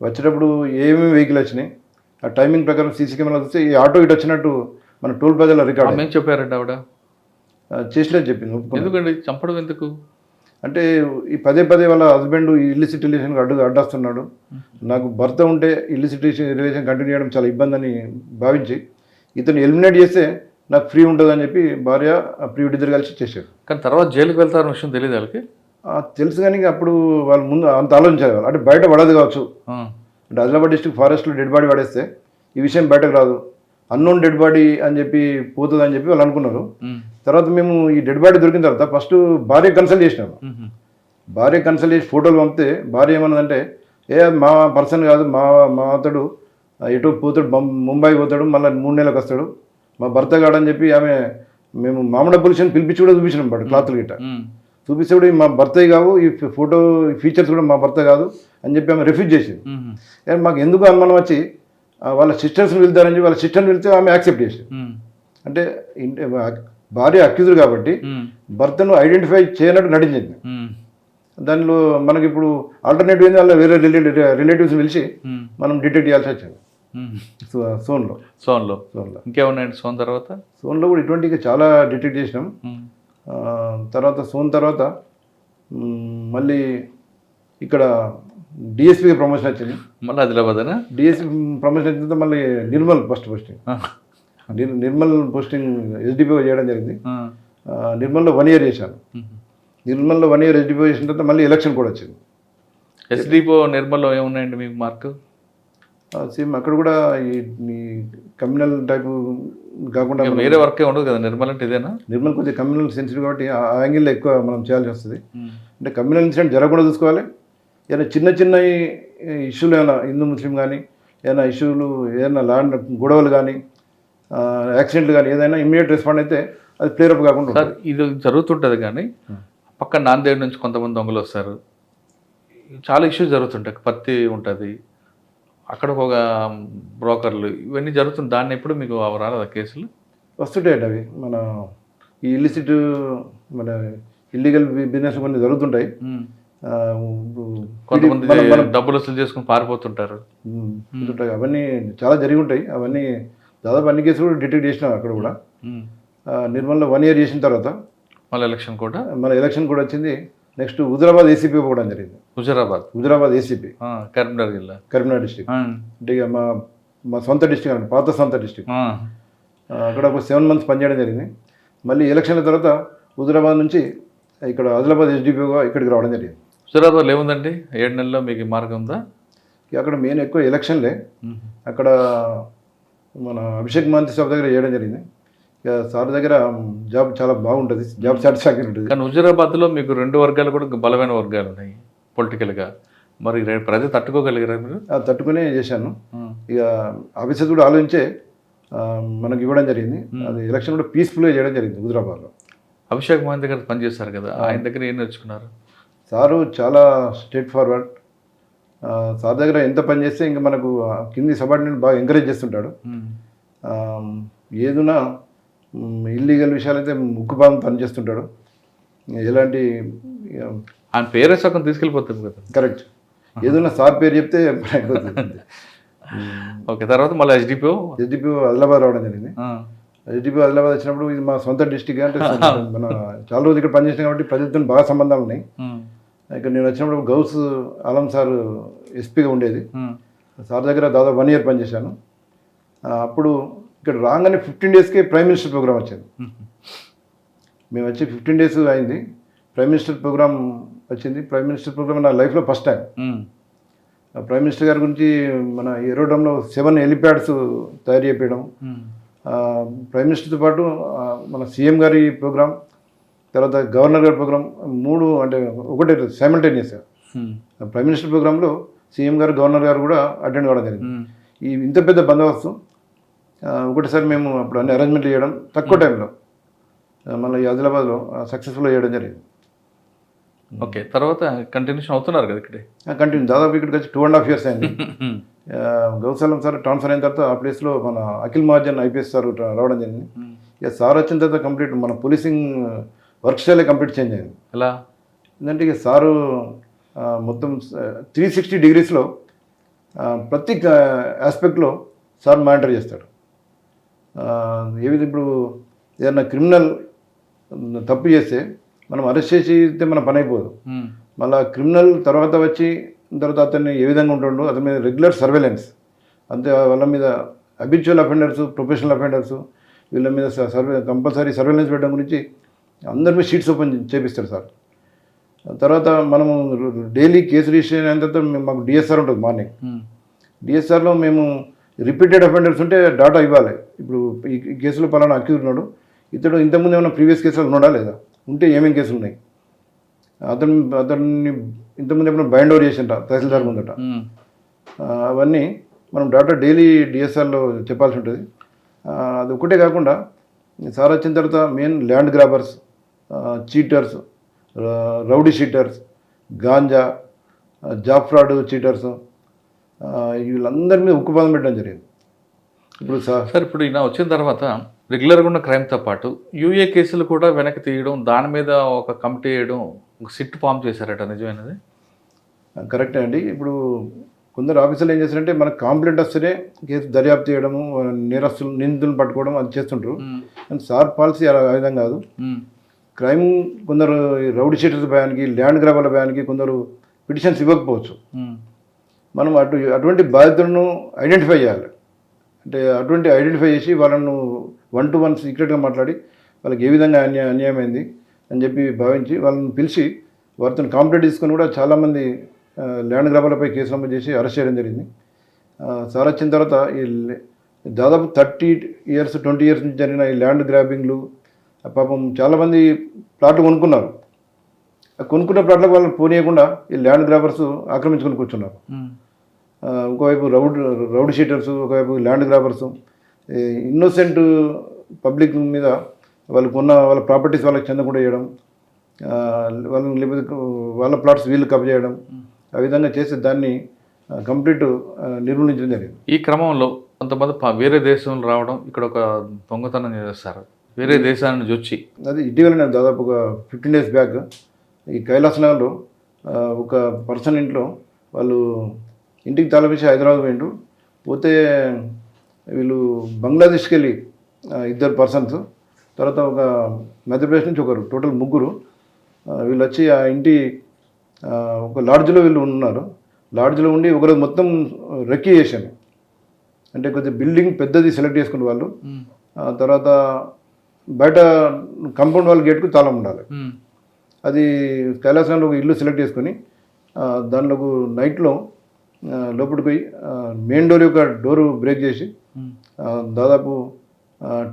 వచ్చేటప్పుడు ఏమేమి వెహికల్ వచ్చినాయి, ఆ టైమింగ్ ప్రకారం సీసీ కెమెరా చూస్తే ఈ ఆటో ఇటు వచ్చినట్టు మన టోల్ ప్లాజాలో రికార్డ్. ఏం చెప్పారంటే ఆవిడ చేసినట్టు చెప్పింది. ఎందుకండి చంపడం ఎందుకు అంటే ఈ పదే వాళ్ళ హస్బెండ్ ఇల్లిసిట్ రిలేషన్కి అడ్డొస్తున్నాడు, నాకు భర్త ఉంటే ఇల్లిసిట్ రిలేషన్ కంటిన్యూ చేయడం చాలా ఇబ్బంది అని భావించి ఇతను ఎలిమినేట్ చేస్తే నాకు ఫ్రీ ఉంటుంది అని చెప్పి భార్య ప్రియుడి ఇద్దరు కలిసి చేశారు. కానీ తర్వాత జైలుకి వెళ్తారన్న విషయం తెలియదు వాళ్ళకి? తెలుసు, కానీ అప్పుడు వాళ్ళు ముందు అంత ఆలోచించారు వాళ్ళు, అంటే బయట పడదు కావచ్చు. అంటే ఆదిలాబాద్ డిస్ట్రిక్ట్ ఫారెస్ట్లో డెడ్ బాడీ పడేస్తే ఈ విషయం బయటకు రాదు, అన్నోన్ డెడ్ బాడీ అని చెప్పి పోతుంది అని చెప్పి వాళ్ళు అనుకున్నారు. తర్వాత మేము ఈ డెడ్ బాడీ దొరికిన తర్వాత ఫస్ట్ భార్య కన్సల్ట్ చేసినాము. భార్య కన్సల్ట్ చేసి ఫోటోలు పంపితే భార్య ఏమన్నదంటే, మా పర్సన్ కాదు, మా అతడు ఎటు పోతాడు, ముంబై పోతాడు, మళ్ళీ 3 నెలలకు వస్తాడు, మా భర్త కాడని చెప్పి ఆమె మేము మామూలు పోలీసుని పిలిపించి కూడా చూపించినాం. బట్ క్లాత్లు గిట్ట చూపిస్తే కూడా మా భర్త కావు, ఈ ఫోటో ఫీచర్స్ కూడా మా భర్త కాదు అని చెప్పి ఆమె రిఫ్యూజ్ చేసింది. కానీ మాకు ఎందుకు అనుమానం వచ్చి వాళ్ళ సిస్టర్స్ని వెళ్తారని చెప్పి వాళ్ళ సిస్టర్ని వెళ్తే ఆమె యాక్సెప్ట్ చేసింది. అంటే భార్య అక్యూజర్ కాబట్టి భర్తను ఐడెంటిఫై చేయనట్టు నటించింది. దానిలో మనకి ఇప్పుడు ఆల్టర్నేటివ్ ఏంది, వాళ్ళ వేరే రిలేటివ్స్ పిలిచి మనం డిటెక్ట్ చేయాల్సి వచ్చింది. సోన్లో సోన్లో సోన్లో ఇంకేమున్నాయండి సోన్ తర్వాత? సోన్లో కూడా ఇటువంటివి చాలా డిటెక్ట్ చేసినాం. తర్వాత సోన్ తర్వాత మళ్ళీ ఇక్కడ డిఎస్పీకి ప్రమోషన్ వచ్చింది. మళ్ళీ ఆదిలాబాదేనా? డిఎస్పీ ప్రమోషన్ వచ్చిన తర్వాత మళ్ళీ Nirmal posting Nirmal posting SDPO చేయడం జరిగింది. నిర్మల్లో 1 year చేశాను. నిర్మల్లో 1 year ఎస్డిపిఓ చేసిన తర్వాత మళ్ళీ ఎలక్షన్ కూడా వచ్చింది. ఎస్డిపో నిర్మల్లో ఏమున్నాయండి మీకు మార్కు? సేమ్ అక్కడ కూడా ఈ కమ్యూనల్ టైపు కాకుండా వేరే వర్కే ఉండదు కదా నిర్మల్ అంటే ఇదేనా? నిర్మల్ కొంచెం కమ్యూనల్ సెన్సిటివ్ కాబట్టి ఆ యాంగిల్లో ఎక్కువ మనం చేయాల్సి వస్తుంది. అంటే కమ్యూనల్ ఇన్సిడెంట్ జరగకుండా చూసుకోవాలి. ఏదైనా చిన్న చిన్న ఇష్యూలు ఏమైనా హిందూ ముస్లిం కానీ ఏదైనా ఇష్యూలు ఏదైనా ల్యాండ్ గొడవలు కానీ యాక్సిడెంట్లు కానీ ఏదైనా ఇమ్మీడియట్ రెస్పాండ్ అయితే అది క్లియర్ అప్ కాకుండా సార్ ఇది జరుగుతుంటుంది కానీ పక్క నాందేడ్ నుంచి కొంతమంది దొంగలు వస్తారు, చాలా ఇష్యూస్ జరుగుతుంటాయి, పత్తి ఉంటుంది అక్కడ ఒక బ్రోకర్లు ఇవన్నీ జరుగుతుంది. దాన్ని ఎప్పుడు మీకు రాలేదా కేసులు? వస్తుంటాయండి అవి. మన ఈ ఇల్లిసిట్ మన ఇల్లీగల్ బిజినెస్ కొన్ని జరుగుతుంటాయి. కొంతమంది డబ్బులు వసూలు చేసుకుని పారిపోతుంటారు. అవన్నీ చాలా జరిగి ఉంటాయి. అవన్నీ దాదాపు అన్ని కేసులు కూడా డిటెక్ట్ చేసినాం అక్కడ కూడా. నిర్మల్లో 1 year చేసిన తర్వాత మళ్ళీ ఎలక్షన్ కూడా వచ్చింది. నెక్స్ట్ హుజరాబాద్ ఏసీపీ పోవడం జరిగింది. Huzurabad ACP Karimnagar district. అంటే ఇక మా సొంత డిస్టిక్ అండి, పాత సొంత డిస్టిక్. అక్కడ ఒక 7 months పనిచేయడం జరిగింది. మళ్ళీ ఎలక్షన్ల తర్వాత హుజరాబాద్ నుంచి ఇక్కడ ఆదిలాబాద్ ఎస్డిపిఓగా ఇక్కడికి రావడం జరిగింది. హుజరాబాద్లో ఏముందండి 7 నెలల్లో మీకు మార్గం ఉందా? అక్కడ మెయిన్ ఎక్కువ ఎలక్షన్లే. అక్కడ మన అభిషేక్ మహంతి సార్ దగ్గర చేయడం జరిగింది. ఇక సార్ దగ్గర జాబ్ చాలా బాగుంటుంది, జాబ్ సాటిస్ఫాక్షన్ ఉంటుంది. కానీ హుజరాబాద్లో మీకు 2 వర్గాలు కూడా బలమైన వర్గాలు ఉన్నాయి పొలిటికల్గా. మరి ప్రజలు తట్టుకోగలిగారా మీరు? తట్టుకునే చేశాను. ఇక ఆఫీసర్ కూడా ఆలోచించే మనకి ఇవ్వడం జరిగింది. అది ఎలక్షన్ కూడా పీస్ఫుల్గా చేయడం జరిగింది హుజరాబాద్లో. అభిషేక్ మహంతి దగ్గర పనిచేస్తారు కదా, ఆయన దగ్గర ఏం నేర్చుకున్నారు? సారు చాలా స్ట్రేట్ ఫార్వర్డ్. సార్ దగ్గర ఎంత పని చేస్తే ఇంకా మనకు కింది సబార్డినేట్ బాగా ఎంకరేజ్ చేస్తుంటాడు. ఏదున్నా ఇల్లీగల్ విషయాలైతే ముక్కుపాదం పనిచేస్తుంటాడు. ఎలాంటి ఆయన పేరే సగం తీసుకెళ్ళిపోతుంది కదా. కరెక్ట్. ఏదైనా సార్ పేరు చెప్తే ఓకే. తర్వాత మళ్ళీ ఎస్డిపిఓ ఆదిలాబాద్ రావడం జరిగింది. ఎస్డిపిఓ ఆదిలాబాద్ వచ్చినప్పుడు ఇది మా సొంత డిస్టిక్. అంటే మన చాలా రోజులు ఇక్కడ పనిచేసినాం కాబట్టి ప్రజలతో బాగా సంబంధాలు ఉన్నాయి. ఇక్కడ నేను వచ్చినప్పుడు గౌస్ ఆలం సార్ ఎస్పీగా ఉండేది. సార్ దగ్గర దాదాపు 1 year పనిచేశాను. అప్పుడు ఇక్కడ రాగానే 15 daysకే ప్రైమ్ మినిస్టర్ ప్రోగ్రామ్ వచ్చింది. మేము వచ్చి 15 days అయింది, ప్రైమ్ మినిస్టర్ ప్రోగ్రామ్ వచ్చింది. ప్రైమ్ మినిస్టర్ ప్రోగ్రామ్ నా లైఫ్లో ఫస్ట్ టైం. ప్రైమ్ మినిస్టర్ గారి గురించి మన ఏరోడ్రంలో 7 helipads తయారు చేయడం, ప్రైమ్ మినిస్టర్తో పాటు మన సీఎం గారి ప్రోగ్రామ్, తర్వాత గవర్నర్ గారి ప్రోగ్రామ్ 3 అంటే ఒకటే సైమల్టేనియస్గా. ప్రైమ్ మినిస్టర్ ప్రోగ్రాంలో సీఎం గారు గవర్నర్ గారు కూడా అటెండ్ కావడం జరిగింది. ఈ ఇంత పెద్ద బందోబస్తు ఒకటిసారి మేము అప్పుడు అన్ని అరేంజ్మెంట్లు చేయడం తక్కువ టైంలో మళ్ళీ ఆదిలాబాద్లో సక్సెస్ఫుల్గా చేయడం జరిగింది. ఓకే. తర్వాత కంటిన్యూషన్ అవుతున్నారు కదా ఇక్కడే? కంటిన్యూ దాదాపు ఇక్కడికి వచ్చి 2.5 years అయింది. గౌసాలం సార్ ట్రాన్స్ఫర్ అయిన తర్వాత ఆ ప్లేస్లో మన అఖిల్ మహాజన్ ఐపీఎస్ సార్ రావడం జరిగింది. ఇక సార్ వచ్చిన తర్వాత కంప్లీట్ మన పోలీసింగ్ వర్క్ స్టైలే కంప్లీట్ చేంజ్ అయింది. ఎలా ఎందుకంటే ఇక సారు మొత్తం 360 degreesలో ప్రతి ఆస్పెక్ట్లో సార్ మానిటర్ చేస్తాడు. ఏది ఇప్పుడు ఏదైనా క్రిమినల్ తప్పు చేస్తే మనం అరెస్ట్ చేస్తే మన పని అయిపోదు. మళ్ళీ క్రిమినల్ తర్వాత అతన్ని ఏ విధంగా ఉంటుండో అతని మీద రెగ్యులర్ సర్వేలెన్స్. అంతే వాళ్ళ మీద అబిచువల్ అఫెండర్స్, ప్రొఫెషనల్ అఫెండర్స్ వీళ్ళ మీద కంపల్సరీ సర్వేలెన్స్ పెట్టడం గురించి అందరి మీద షీట్స్ ఓపెన్ చేపిస్తారు సార్. తర్వాత మనము డైలీ కేసు రిజిస్ట్రేషన్ అయిన తర్వాత మాకు డిఎస్ఆర్ ఉంటుంది మార్నింగ్. డిఎస్ఆర్లో మేము రిపీటెడ్ అఫెండర్స్ ఉంటే డాటా ఇవ్వాలి. ఇప్పుడు ఈ కేసులో పలానా అక్యూజ్ ఉన్నాడు, ఇతడు ఇంతకుముందు ఏమైనా ప్రీవియస్ కేసులు ఉన్నాడా లేదా, ఉంటే ఏమేమి కేసులు ఉన్నాయి, అతన్ని ఇంతకుముందు ఏమైనా బైండ్ ఓవర్ చేసింట తహసీల్దార్ ముందట, అవన్నీ మనం డాటా డైలీ డిఎస్ఆర్లో చెప్పాల్సి ఉంటుంది. అది ఒకటే కాకుండా సార్ వచ్చిన తర్వాత main land grabbers, cheaters, rowdy sheeters, ganja, job fraud cheaters, వీళ్ళందరి మీద ఉక్కుపాదం పెట్టడం జరిగింది. ఇప్పుడు సార్ ఇప్పుడు ఈయన వచ్చిన తర్వాత రెగ్యులర్గా ఉన్న క్రైమ్తో పాటు యూఏ కేసులు కూడా వెనక్కి తీయడం, దాని మీద ఒక కమిటీ వేయడం, ఒక సిట్ ఫామ్ చేశారట, నిజమైనది? కరెక్టే అండి. ఇప్పుడు కొందరు ఆఫీసర్లు ఏం చేస్తారంటే మనకు కంప్లైంట్ వస్తేనే కేసు దర్యాప్తు చేయడము, నేరస్తులు నిందితులను పట్టుకోవడం అది చేస్తుంటారు. అండ్ సార్ పాలసీ అలా ఆ విధంగా కాదు. క్రైమ్ కొందరు రౌడీ షీటర్స్ భయానికి, ల్యాండ్ గ్రాబర్ల భయానికి కొందరు పిటిషన్స్ ఇవ్వకపోవచ్చు. మనం అటువంటి బాధితులను ఐడెంటిఫై చేయాలి. అంటే అటువంటి ఐడెంటిఫై చేసి వాళ్ళను 1-to-1 సీక్రెట్గా మాట్లాడి వాళ్ళకి ఏ విధంగా అన్యాయమైంది అని చెప్పి భావించి వాళ్ళని పిలిచి వారితో కంప్లైంట్ తీసుకొని కూడా చాలామంది ల్యాండ్ గ్రాబర్లపై కేసు నమోదు చేసి అరెస్ట్ చేయడం జరిగింది. సార్ వచ్చిన తర్వాత ఈ దాదాపు 30 years 20 years నుంచి జరిగిన ఈ ల్యాండ్ గ్రాబింగ్లు పాపం చాలామంది ప్లాట్లు కొనుక్కున్నారు. కొనుక్కున్న ప్లాట్లకు వాళ్ళని పోనీయకుండా ఈ ల్యాండ్ గ్రాబర్స్ ఆక్రమించుకొని కూర్చున్నారు. ఒకవైపు రౌడ్ షీటర్స్, ఒకవైపు ల్యాండ్ గ్రాబర్స్ ఇన్నోసెంట్ పబ్లిక్ మీద వాళ్ళ ప్రాపర్టీస్ వాళ్ళకి చెందకుండా చేయడం, వాళ్ళని లేకపోతే వాళ్ళ ప్లాట్స్ వీళ్ళు కబ్జా చేయడం, ఆ విధంగా చేసి దాన్ని కంప్లీట్ నిర్మూలించడం జరిగింది. ఈ క్రమంలో కొంతమంది వేరే దేశంలో రావడం, ఇక్కడ ఒక దొంగతనం చేస్తారు వేరే దేశాల నుంచి వచ్చి. అది ఇటీవల నేను దాదాపు ఒక 15 days బ్యాక్ ఈ కైలాస్ నగర్లో ఒక పర్సన్ ఇంట్లో వాళ్ళు ఇంటికి తలపించి హైదరాబాద్ పోయిండ్రు. పోతే వీళ్ళు బంగ్లాదేశ్కి వెళ్ళి 2 persons, తర్వాత ఒక మధ్యప్రదేశ్ నుంచి ఒకరు, టోటల్ 3. వీళ్ళు వచ్చి ఆ ఇంటి ఒక లాడ్జ్లో వీళ్ళు ఉన్నారు. లాడ్జ్లో ఉండి ఒకరోజు మొత్తం రెక్కీ చేశాను. అంటే కొద్దిగా బిల్డింగ్ పెద్దది సెలెక్ట్ చేసుకునే వాళ్ళు. తర్వాత బయట కాంపౌండ్ వాళ్ళ గేట్కు తాళం ఉండాలి. అది కైలాసంలో ఒక ఇల్లు సెలెక్ట్ చేసుకొని దాంట్లోకి నైట్లో లోపలికి పోయి మెయిన్ డోర్ యొక్క డోరు బ్రేక్ చేసి దాదాపు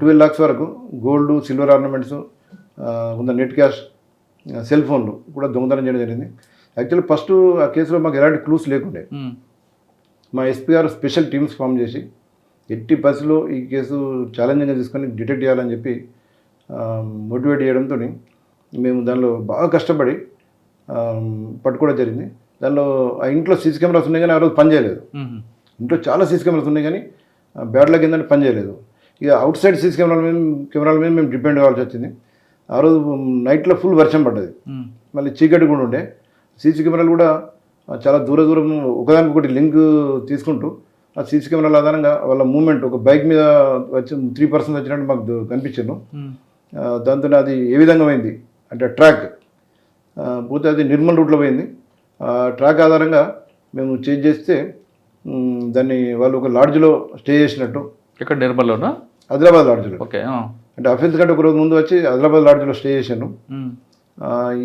12 lakhs వరకు గోల్డ్, సిల్వర్ ఆర్నమెంట్స్, కొంత నెట్ క్యాష్, సెల్ ఫోన్లు కూడా దొంగతనం చేయడం జరిగింది. యాక్చువల్లీ ఫస్ట్ ఆ కేసులో మాకు ఎలాంటి క్లూస్ లేకుండే. మా ఎస్పీ గారు స్పెషల్ టీమ్స్ ఫామ్ చేసి ఎట్టి పరిస్థితిలో ఈ కేసు ఛాలెంజింగ్గా తీసుకొని డిటెక్ట్ చేయాలని చెప్పి మోటివేట్ చేయడంతో మేము దానిలో బాగా కష్టపడి పట్టుకోవడం జరిగింది. దానిలో ఆ ఇంట్లో సీసీ కెమెరాస్ ఉన్నాయి కానీ ఆ రోజు పనిచేయలేదు. ఇంట్లో చాలా సీసీ కెమెరాస్ ఉన్నాయి కానీ బ్యాడ్ లక్ ఏంటంటే పనిచేయలేదు. ఇక అవుట్ సైడ్ సీసీ కెమెరాల మీద మేము డిపెండ్ అవ్వాల్సి వచ్చింది. ఆ రోజు నైట్లో ఫుల్ వర్షం పడ్డది, మళ్ళీ చీకటి కూడా ఉండే. సీసీ కెమెరాలు కూడా చాలా దూరం ఒకదానికొకటి లింక్ తీసుకుంటూ ఆ సీసీ కెమెరాల ఆధారంగా వాళ్ళ మూమెంట్, ఒక బైక్ మీద వచ్చి 3 persons వచ్చినట్టు మాకు కనిపించాను. దాంతో అది ఏ విధంగా పోయింది అంటే ట్రాక్ పోతే అది నిర్మల్ రూట్లో పోయింది. ట్రాక్ ఆధారంగా మేము చేంజ్ చేస్తే దాన్ని వాళ్ళు ఒక లాడ్జ్లో స్టే చేసినట్టు. ఇక్కడ నిర్మల్లోనా? ఆదిలాబాద్ లాడ్జ్లో. ఓకే. అంటే అఫెన్స్ కంటే ఒక రోజు ముందు వచ్చి ఆదిలాబాద్ లాడ్జ్లో స్టే చేశాను.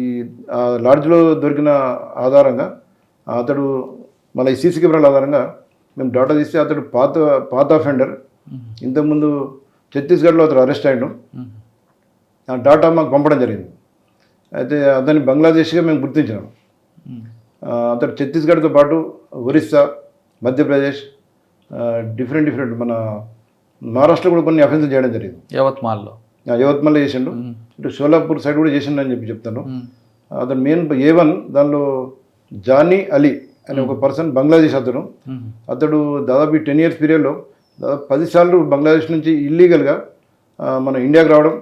ఈ లాడ్జ్లో దొరికిన ఆధారంగా అతడు మళ్ళీ ఈ సీసీ కెమెరాల ఆధారంగా మేము డాటా తీస్తే అతడు పాత అఫెండర్. ఇంతకుముందు ఛత్తీస్గఢ్లో అతడు అరెస్ట్ అయ్యాడు. ఆ డాటా మాకు పంపడం జరిగింది. అయితే అతన్ని బంగ్లాదేశ్గా మేము గుర్తించినాం. అతడు ఛత్తీస్గఢ్తో పాటు ఒరిస్సా, మధ్యప్రదేశ్, డిఫరెంట్ మన మహారాష్ట్ర కూడా కొన్ని అఫెన్సులు చేయడం జరిగింది. యవత్మాల్లో చేసిండు. ఇటు షోలాపూర్ సైడ్ కూడా చేసిండు అని చెప్తాను. అతను మెయిన్ A1 దానిలో జానీ అలీ అనే ఒక పర్సన్, బంగ్లాదేశ్ అతడు దాదాపు 10 years పీరియడ్లో దాదాపు 10 సార్లు బంగ్లాదేశ్ నుంచి ఇల్లీగల్గా మన ఇండియాకి రావడం,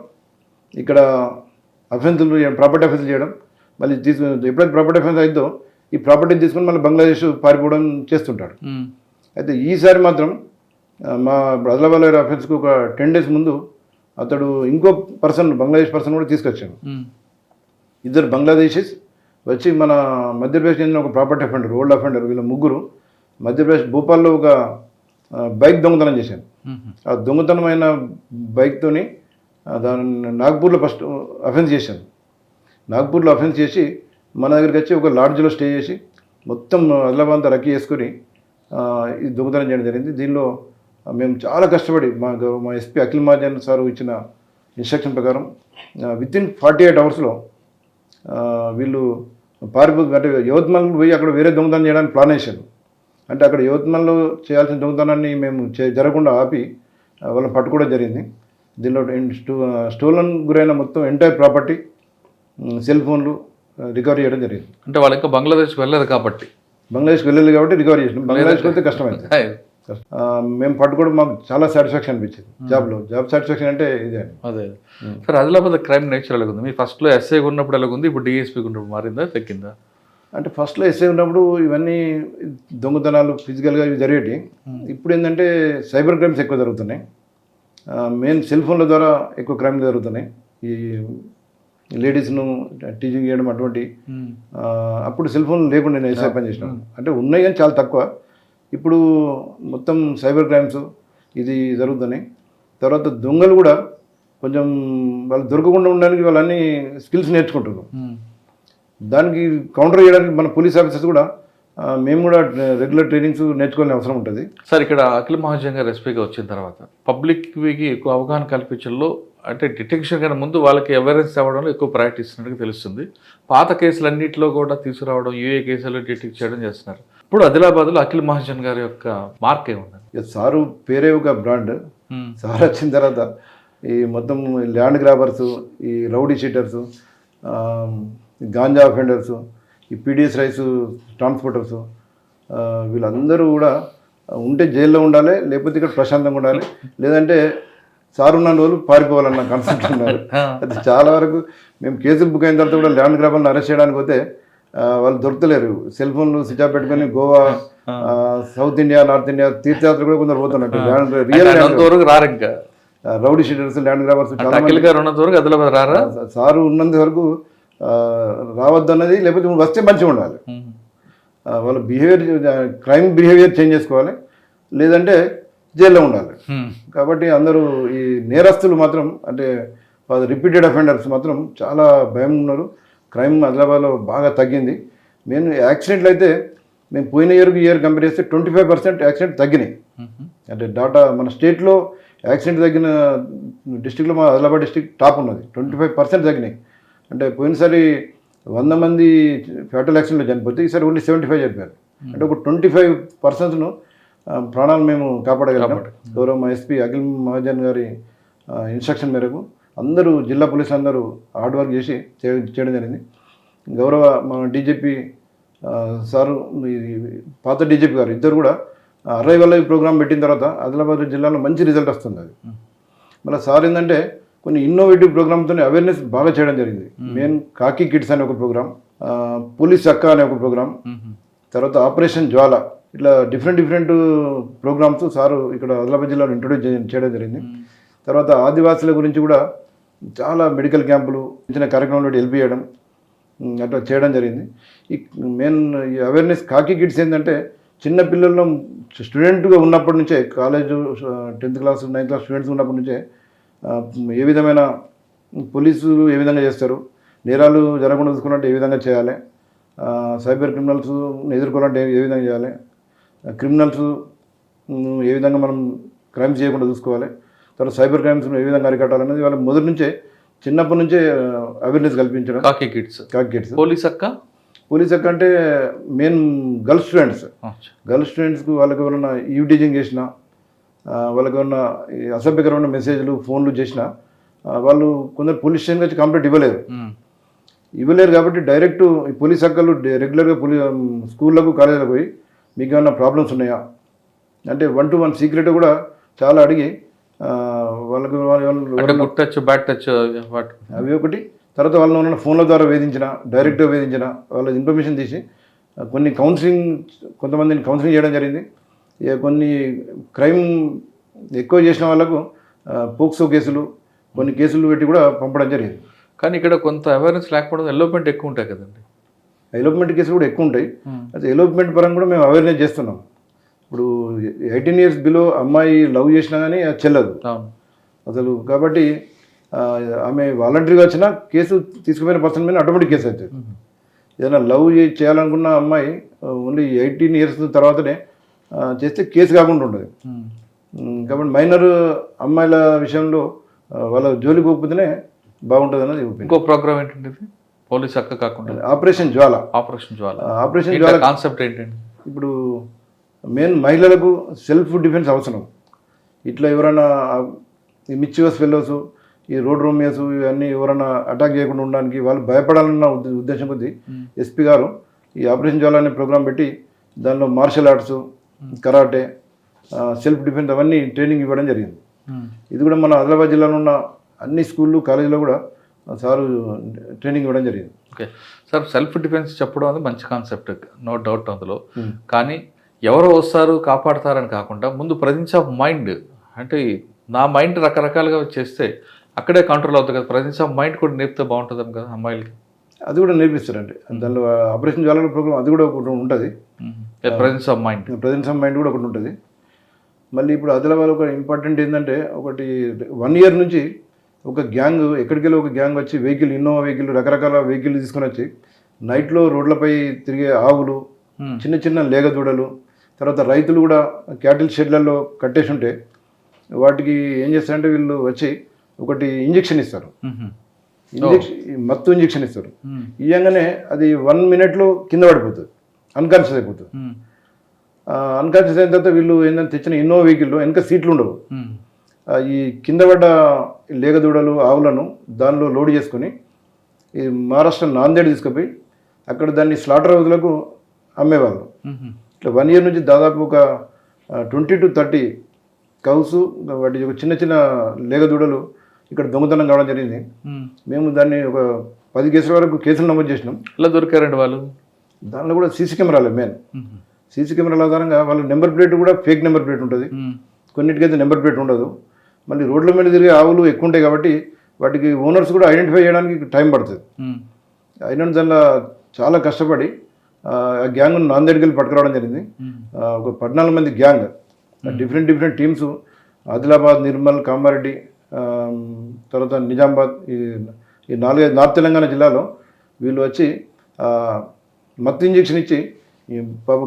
ఇక్కడ అఫెన్సులు చేయడం, ప్రాపర్టీ అఫెన్సులు చేయడం, మళ్ళీ ఎప్పుడైతే ప్రాపర్టీ అఫెన్స్ అయిందో ఈ ప్రాపర్టీని తీసుకొని మళ్ళీ బంగ్లాదేశ్ పారిపోవడం చేస్తుంటాడు. అయితే ఈసారి మాత్రం మా ఆదిలాబాద్ అఫెన్స్కి ఒక 10 days ముందు అతడు ఇంకో పర్సన్, బంగ్లాదేశ్ పర్సన్ కూడా తీసుకొచ్చాను. 2 బంగ్లాదేశీస్ వచ్చి మన మధ్యప్రదేశ్ చెందిన ఒక ప్రాపర్టీ అఫెండర్, ఓల్డ్ అఫెండర్, వీళ్ళ 3 మధ్యప్రదేశ్ భోపాల్లో ఒక బైక్ దొంగతనం చేశాను. ఆ దొంగతనమైన బైక్తోని దాన్ని నాగ్పూర్లో ఫస్ట్ అఫెన్స్ చేశాను. నాగ్పూర్లో అఫెన్స్ చేసి మన దగ్గరికి వచ్చి ఒక లాడ్జ్లో స్టే చేసి మొత్తం ఆదిలాబాద్ అంతా రక్కీ చేసుకొని ఇది దొంగతనం చేయడం జరిగింది. దీనిలో మేము చాలా కష్టపడి మా ఎస్పీ అఖిల్ మహాజన్ సార్ ఇచ్చిన ఇన్స్ట్రక్షన్ ప్రకారం వితిన్ 48 hours వీళ్ళు అంటే యవత్మల్ పోయి అక్కడ వేరే దొంగతనం చేయడానికి ప్లాన్ వేశారు. అంటే అక్కడ యవత్మల్లో చేయాల్సిన దొంగతనాన్ని మేము జరగకుండా ఆపి వాళ్ళని పట్టుకోవడం జరిగింది. దీనిలో స్టోలన్ గురైన మొత్తం ఎంటైర్ ప్రాపర్టీ, సెల్ ఫోన్లు రికవరీ చేయడం జరిగింది. అంటే వాళ్ళు ఇంకా బంగ్లాదేశ్కి వెళ్ళలేదు కాబట్టి రికవరీ చేసినాం. బంగ్లాదేశ్కి వస్తే కష్టమైంది. మేము పట్టుకోవడం మాకు చాలా సాటిస్ఫాక్షన్ అనిపించింది. జాబ్ సాటిస్ఫాక్షన్ అంటే ఇదే. అదే సార్, ఆదిలాబాద్ క్రైమ్ నేచర్ ఎలాగుంది? మీ ఫస్ట్లో ఎస్ఐ ఉన్నప్పుడు ఎలాగుంది, ఇప్పుడు డిఎస్పీకి ఉన్నప్పుడు మారిందా, తగ్గిందా? అంటే ఫస్ట్లో ఎస్ఐ ఉన్నప్పుడు ఇవన్నీ దొంగతనాలు ఫిజికల్గా ఇవి జరిగేవి. ఇప్పుడు ఏంటంటే సైబర్ క్రైమ్స్ ఎక్కువ జరుగుతున్నాయి. మెయిన్ సెల్ ఫోన్ల ద్వారా ఎక్కువ క్రైమ్ జరుగుతున్నాయి. ఈ లేడీస్ను టీచింగ్ చేయడం అటువంటి. అప్పుడు సెల్ ఫోన్ లేకుండా నేను ఎస్ఐ పని చేసినాను. అంటే ఉన్నాయి కానీ చాలా తక్కువ. ఇప్పుడు మొత్తం సైబర్ క్రైమ్స్ ఇది జరుగుతున్నాయి. తర్వాత దొంగలు కూడా కొంచెం వాళ్ళు దొరకకుండా ఉండడానికి వాళ్ళన్నీ స్కిల్స్ నేర్చుకుంటున్నారు. దానికి కౌంటర్ చేయడానికి మన పోలీస్ ఆఫీసర్స్ కూడా మేము కూడా రెగ్యులర్ ట్రైనింగ్స్ నేర్చుకోవాల్సిన అవసరం ఉంటుంది. సార్, ఇక్కడ అఖిల్ మహాజన్ గారు ఎస్పీగా వచ్చిన తర్వాత పబ్లిక్కి ఎక్కువ అవగాహన కల్పించడంలో అంటే డిటెక్షన్ కన్నా ముందు వాళ్ళకి అవేర్నెస్ అవ్వడంలో ఎక్కువ ప్రయారిటీ ఇస్తున్నట్టుగా తెలుస్తుంది. పాత కేసులన్నింటిలో కూడా తీసుకురావడం, యూఏ కేసులు డిటెక్ట్ చేయడం చేస్తున్నారు. ఇప్పుడు ఆదిలాబాద్లో అఖిల్ మహాజన్ గారి యొక్క మార్క్ ఏముంది? సారు పేరే ఒక బ్రాండ్. సార్ వచ్చిన తర్వాత ఈ మొత్తం ల్యాండ్ గ్రాబర్స్, ఈ రౌడీ షీటర్స్, గాంజా అఫెండర్స్, ఈ పీడిఎస్ రైస్ ట్రాన్స్పోర్టర్స్, వీళ్ళందరూ కూడా ఉంటే జైల్లో ఉండాలి, లేకపోతే ఇక్కడ ప్రశాంతంగా ఉండాలి, లేదంటే సార్ ఉన్న రోజులు పారిపోవాలన్న కాన్సెప్ట్ ఉన్నారు. అది చాలా వరకు మేము కేసులు బుక్ అయిన తర్వాత కూడా ల్యాండ్ గ్రాబర్ని అరెస్ట్ చేయడానికి పోతే వాళ్ళు దొరకలేరు. సెల్ ఫోన్లు స్విచ్ ఆఫ్ పెట్టుకొని Goa, south India, north India తీర్థయాత్ర కూడా కొందరు పోతున్నట్టు. Rowdy sheeters, land grabbers sir ఉన్నంత వరకు రావద్దన్నది, లేకపోతే వస్తే మంచిగా ఉండాలి. వాళ్ళ బిహేవియర్, క్రైమ్ బిహేవియర్ చేంజ్ చేసుకోవాలి, లేదంటే జైల్లో ఉండాలి. కాబట్టి అందరూ ఈ నేరస్తులు మాత్రం అంటే రిపీటెడ్ అఫెండర్స్ మాత్రం చాలా భయం ఉన్నారు. క్రైమ్ ఆదిలాబాద్లో బాగా తగ్గింది. మేము యాక్సిడెంట్లు అయితే మేము పోయిన ఇయర్ కంపేర్ చేస్తే 25% యాక్సిడెంట్ తగ్గినాయి. అంటే డాటా మన స్టేట్లో యాక్సిడెంట్ తగ్గిన డిస్టిక్లో మా ఆదిలాబాద్ డిస్టిక్ టాప్ ఉన్నది. 25% తగ్గినాయి. అంటే పోయినసారి 100 మంది ఫ్యాటల్ యాక్సిడెంట్లో చనిపోతే ఈసారి ఓన్లీ 75 చనిపోయారు. అంటే ఒక 25%ను ప్రాణాలు మేము కాపాడగలిగాం. గౌరవ మా ఎస్పీ అఖిల్ మహాజన్ గారి ఇన్స్ట్రక్షన్ మేరకు అందరూ జిల్లా పోలీసులు అందరూ హార్డ్ వర్క్ చేసి చేయడం జరిగింది. గౌరవ మన డీజీపీ సారు, పాత డీజీపీ గారు ఇద్దరు కూడా అరైవల్ ప్రోగ్రామ్ పెట్టిన తర్వాత ఆదిలాబాద్ జిల్లాలో మంచి రిజల్ట్ వస్తుంది. అది మళ్ళీ సార్ ఏంటంటే కొన్ని ఇన్నోవేటివ్ ప్రోగ్రామ్తో అవేర్నెస్ బాగా చేయడం జరిగింది. మెయిన్ కాకి కిడ్స్ అనే ఒక ప్రోగ్రామ్, పోలీస్ అక్క అనే ఒక ప్రోగ్రామ్, తర్వాత ఆపరేషన్ జ్వాల, ఇట్లా డిఫరెంట్ ప్రోగ్రామ్స్ సారు ఇక్కడ ఆదిలాబాద్ జిల్లాలో ఇంట్రొడ్యూస్ చేయడం జరిగింది. తర్వాత ఆదివాసుల గురించి కూడా చాలా మెడికల్ క్యాంపులు, చిన్న కార్యక్రమంలో హెల్ప్ చేయడం, అట్లా చేయడం జరిగింది. ఈ మెయిన్ ఈ అవేర్నెస్ కాకి కిడ్స్ ఏంటంటే చిన్న పిల్లల్లో స్టూడెంట్గా ఉన్నప్పటి నుంచే, college 10th class 9th class students ఉన్నప్పటి నుంచే ఏ విధమైన పోలీసులు ఏ విధంగా చేస్తారు, నేరాలు జరగకుండా చూసుకున్నట్టు ఏ విధంగా చేయాలి, సైబర్ క్రిమినల్స్ ఎదుర్కోవాలంటే ఏ విధంగా చేయాలి, క్రిమినల్స్ ఏ విధంగా మనం క్రైమ్స్ చేయకుండా చూసుకోవాలి, తర్వాత సైబర్ క్రైమ్స్ ఏ విధంగా అరికట్టాలనేది వాళ్ళ మొదటి నుంచే చిన్నప్పటి నుంచే అవేర్నెస్ కల్పించడం. కాకి కిడ్స్ పోలీస్ అక్క అంటే మెయిన్ గర్ల్స్ స్టూడెంట్స్కు వాళ్ళకి ఎవరైనా ఈవిటీజింగ్ చేసినా, వాళ్ళకి ఏమన్నా అసభ్యకరమైన మెసేజ్లు ఫోన్లు చేసినా వాళ్ళు కొందరు పోలీస్ స్టేషన్కి వచ్చి కంప్లైంట్ ఇవ్వలేరు. కాబట్టి డైరెక్ట్ ఈ పోలీస్ అక్కలు రెగ్యులర్గా స్కూళ్ళకు కాలేజీలకు పోయి మీకు ఏమన్నా ప్రాబ్లమ్స్ ఉన్నాయా అంటే 1-to-1 సీక్రెట్ కూడా చాలా అడిగి వాళ్ళకి అవి ఒకటి. తర్వాత వాళ్ళని ఉన్న ఫోన్ల ద్వారా వేధించిన, డైరెక్ట్గా వేధించిన వాళ్ళ ఇన్ఫర్మేషన్ తీసి కొంతమందిని కౌన్సిలింగ్ చేయడం జరిగింది. కొన్ని క్రైమ్ ఎక్కువ చేసిన వాళ్ళకు పోక్సో కేసులు, కొన్ని కేసులు పెట్టి కూడా పంపడం జరిగింది. కానీ ఇక్కడ కొంత అవేర్నెస్ లేకపోవడం, ఎలోప్మెంట్ ఎక్కువ ఉంటాయి కదండి. ఎలోప్మెంట్ కేసులు కూడా ఎక్కువ ఉంటాయి. అయితే ఎలోప్మెంట్ పరంగా కూడా మేము అవేర్నెస్ చేస్తున్నాం. ఇప్పుడు 18 years బిలో అమ్మాయి లవ్ చేసినా కానీ అది చెల్లదు అసలు. కాబట్టి ఆమె వాలంటరీగా వచ్చిన కేసు తీసుకుపోయిన పర్సన్ మీద ఆటోమేటిక్ కేసు అవుతుంది. ఏదైనా లవ్ చేయాలనుకున్న అమ్మాయి ఓన్లీ 18 years తర్వాతనే చేస్తే కేసు కాకుండా ఉంటుంది. కాబట్టి మైనర్ అమ్మాయిల విషయంలో వాళ్ళ జోలికి పోకపోతేనే బాగుంటుంది అన్నది. ఇంకో ప్రోగ్రామ్ ఏంటంటే పోలీస్ అక్క కాకుండా ఆపరేషన్ జ్వాల కాన్సెప్ట్ ఏంటండి? ఇప్పుడు మెయిన్ మహిళలకు సెల్ఫ్ డిఫెన్స్ అవసరం. ఇట్లా ఎవరైనా ఈ మిచ్చివస్ ఫెలోస్, ఈ రోడ్ రోమియస్ ఇవన్నీ ఎవరైనా అటాక్ చేయకుండా ఉండడానికి వాళ్ళు భయపడాలన్న ఉద్దేశం కొద్దీ ఎస్పీ గారు ఈ ఆపరేషన్ జ్వాల అనే ప్రోగ్రాం పెట్టి దానిలో martial arts, karate, self defence అవన్నీ ట్రైనింగ్ ఇవ్వడం జరిగింది. ఇది కూడా మన ఆదిలాబాద్ జిల్లాలో ఉన్న అన్ని స్కూళ్ళు, కాలేజీలో కూడా సారు ట్రైనింగ్ ఇవ్వడం జరిగింది. ఓకే సార్, సెల్ఫ్ డిఫెన్స్ చెప్పడం అనేది మంచి కాన్సెప్ట్, నో డౌట్ అందులో. కానీ ఎవరో వస్తారు కాపాడతారని కాకుండా ముందు ప్రజెన్స్ ఆఫ్ మైండ్, అంటే నా మైండ్ రకరకాలుగా చేస్తే అక్కడే కంట్రోల్ అవుతుంది కదా, ప్రజెన్స్ ఆఫ్ మైండ్ కూడా నేర్పితే బాగుంటుంది కదా అమ్మాయిలకి. అది కూడా నేర్పిస్తారండి దానిలో ఆపరేషన్ జ్వాలల ప్రోగ్రామ్, అది కూడా ఒకటి ఉంటుంది. ప్రజెన్స్ ఆఫ్ మైండ్ కూడా ఒకటి ఉంటుంది. మళ్ళీ ఇప్పుడు ఆదిలాబాద్ ఒక ఇంపార్టెంట్ ఏంటంటే, ఒకటి 1 year నుంచి ఒక గ్యాంగ్ ఎక్కడికెళ్ళి ఒక గ్యాంగ్ వచ్చి వెహికల్, ఇన్నోవా వెహికల్, రకరకాల వెహికల్ తీసుకొని వచ్చి నైట్లో రోడ్లపై తిరిగే ఆవులు, చిన్న చిన్న లేగదూడలు, తర్వాత రైతులు కూడా క్యాటిల్ షెడ్లలో కట్టేసి ఉంటే వాటికి ఏం చేస్తారంటే వీళ్ళు వచ్చి ఒకటి ఇంజెక్షన్ ఇస్తారు. మత్తు ఇంజెక్షన్ ఇస్తారు. ఇవ్వగానే అది 1 minute కింద పడిపోతుంది, అన్కాన్షియస్ అయిపోతుంది. అన్కాన్షియస్ అయిన తర్వాత వీళ్ళు ఏంటంటే తెచ్చిన ఇన్నోవా వెహికల్లో వెనక సీట్లు ఉండవు. ఈ కింద పడ్డ లేగదూడలు ఆవులను దానిలో లోడ్ చేసుకొని ఈ మహారాష్ట్ర నాందేడ్ తీసుకుపోయి అక్కడ దాన్ని స్లాటర్ హౌస్లకు అమ్మేవాళ్ళు. ఇట్లా 1 year నుంచి దాదాపు ఒక 20 to 30 కౌస్, వాటి చిన్న చిన్న లేగదూడలు ఇక్కడ దొంగతనం కావడం జరిగింది. మేము దాన్ని ఒక 10 కేసుల వరకు కేసులు నమోదు చేసినాం. ఇలా దొరికారండి వాళ్ళు. దానిలో కూడా సీసీ కెమెరాలే మెయిన్. సీసీ కెమెరాల ఆధారంగా వాళ్ళ నెంబర్ ప్లేట్ కూడా ఫేక్ నెంబర్ ప్లేట్ ఉంటుంది, కొన్నిటికైతే నెంబర్ ప్లేట్ ఉండదు. మళ్ళీ రోడ్ల మీద తిరిగే ఆవులు ఎక్కువ ఉంటాయి కాబట్టి వాటికి ఓనర్స్ కూడా ఐడెంటిఫై చేయడానికి టైం పడుతుంది. అయినా దానిలో చాలా కష్టపడి ఆ గ్యాంగ్ను నాందేడ్కి వెళ్ళి పట్టుకురావడం జరిగింది. ఒక 14 మంది gang, different teams, Adilabad, Nirmal, Kamareddy, తర్వాత నిజామాబాద్, ఈ 4 నార్త్ తెలంగాణ జిల్లాలో వీళ్ళు వచ్చి మత్తు ఇంజెక్షన్ ఇచ్చి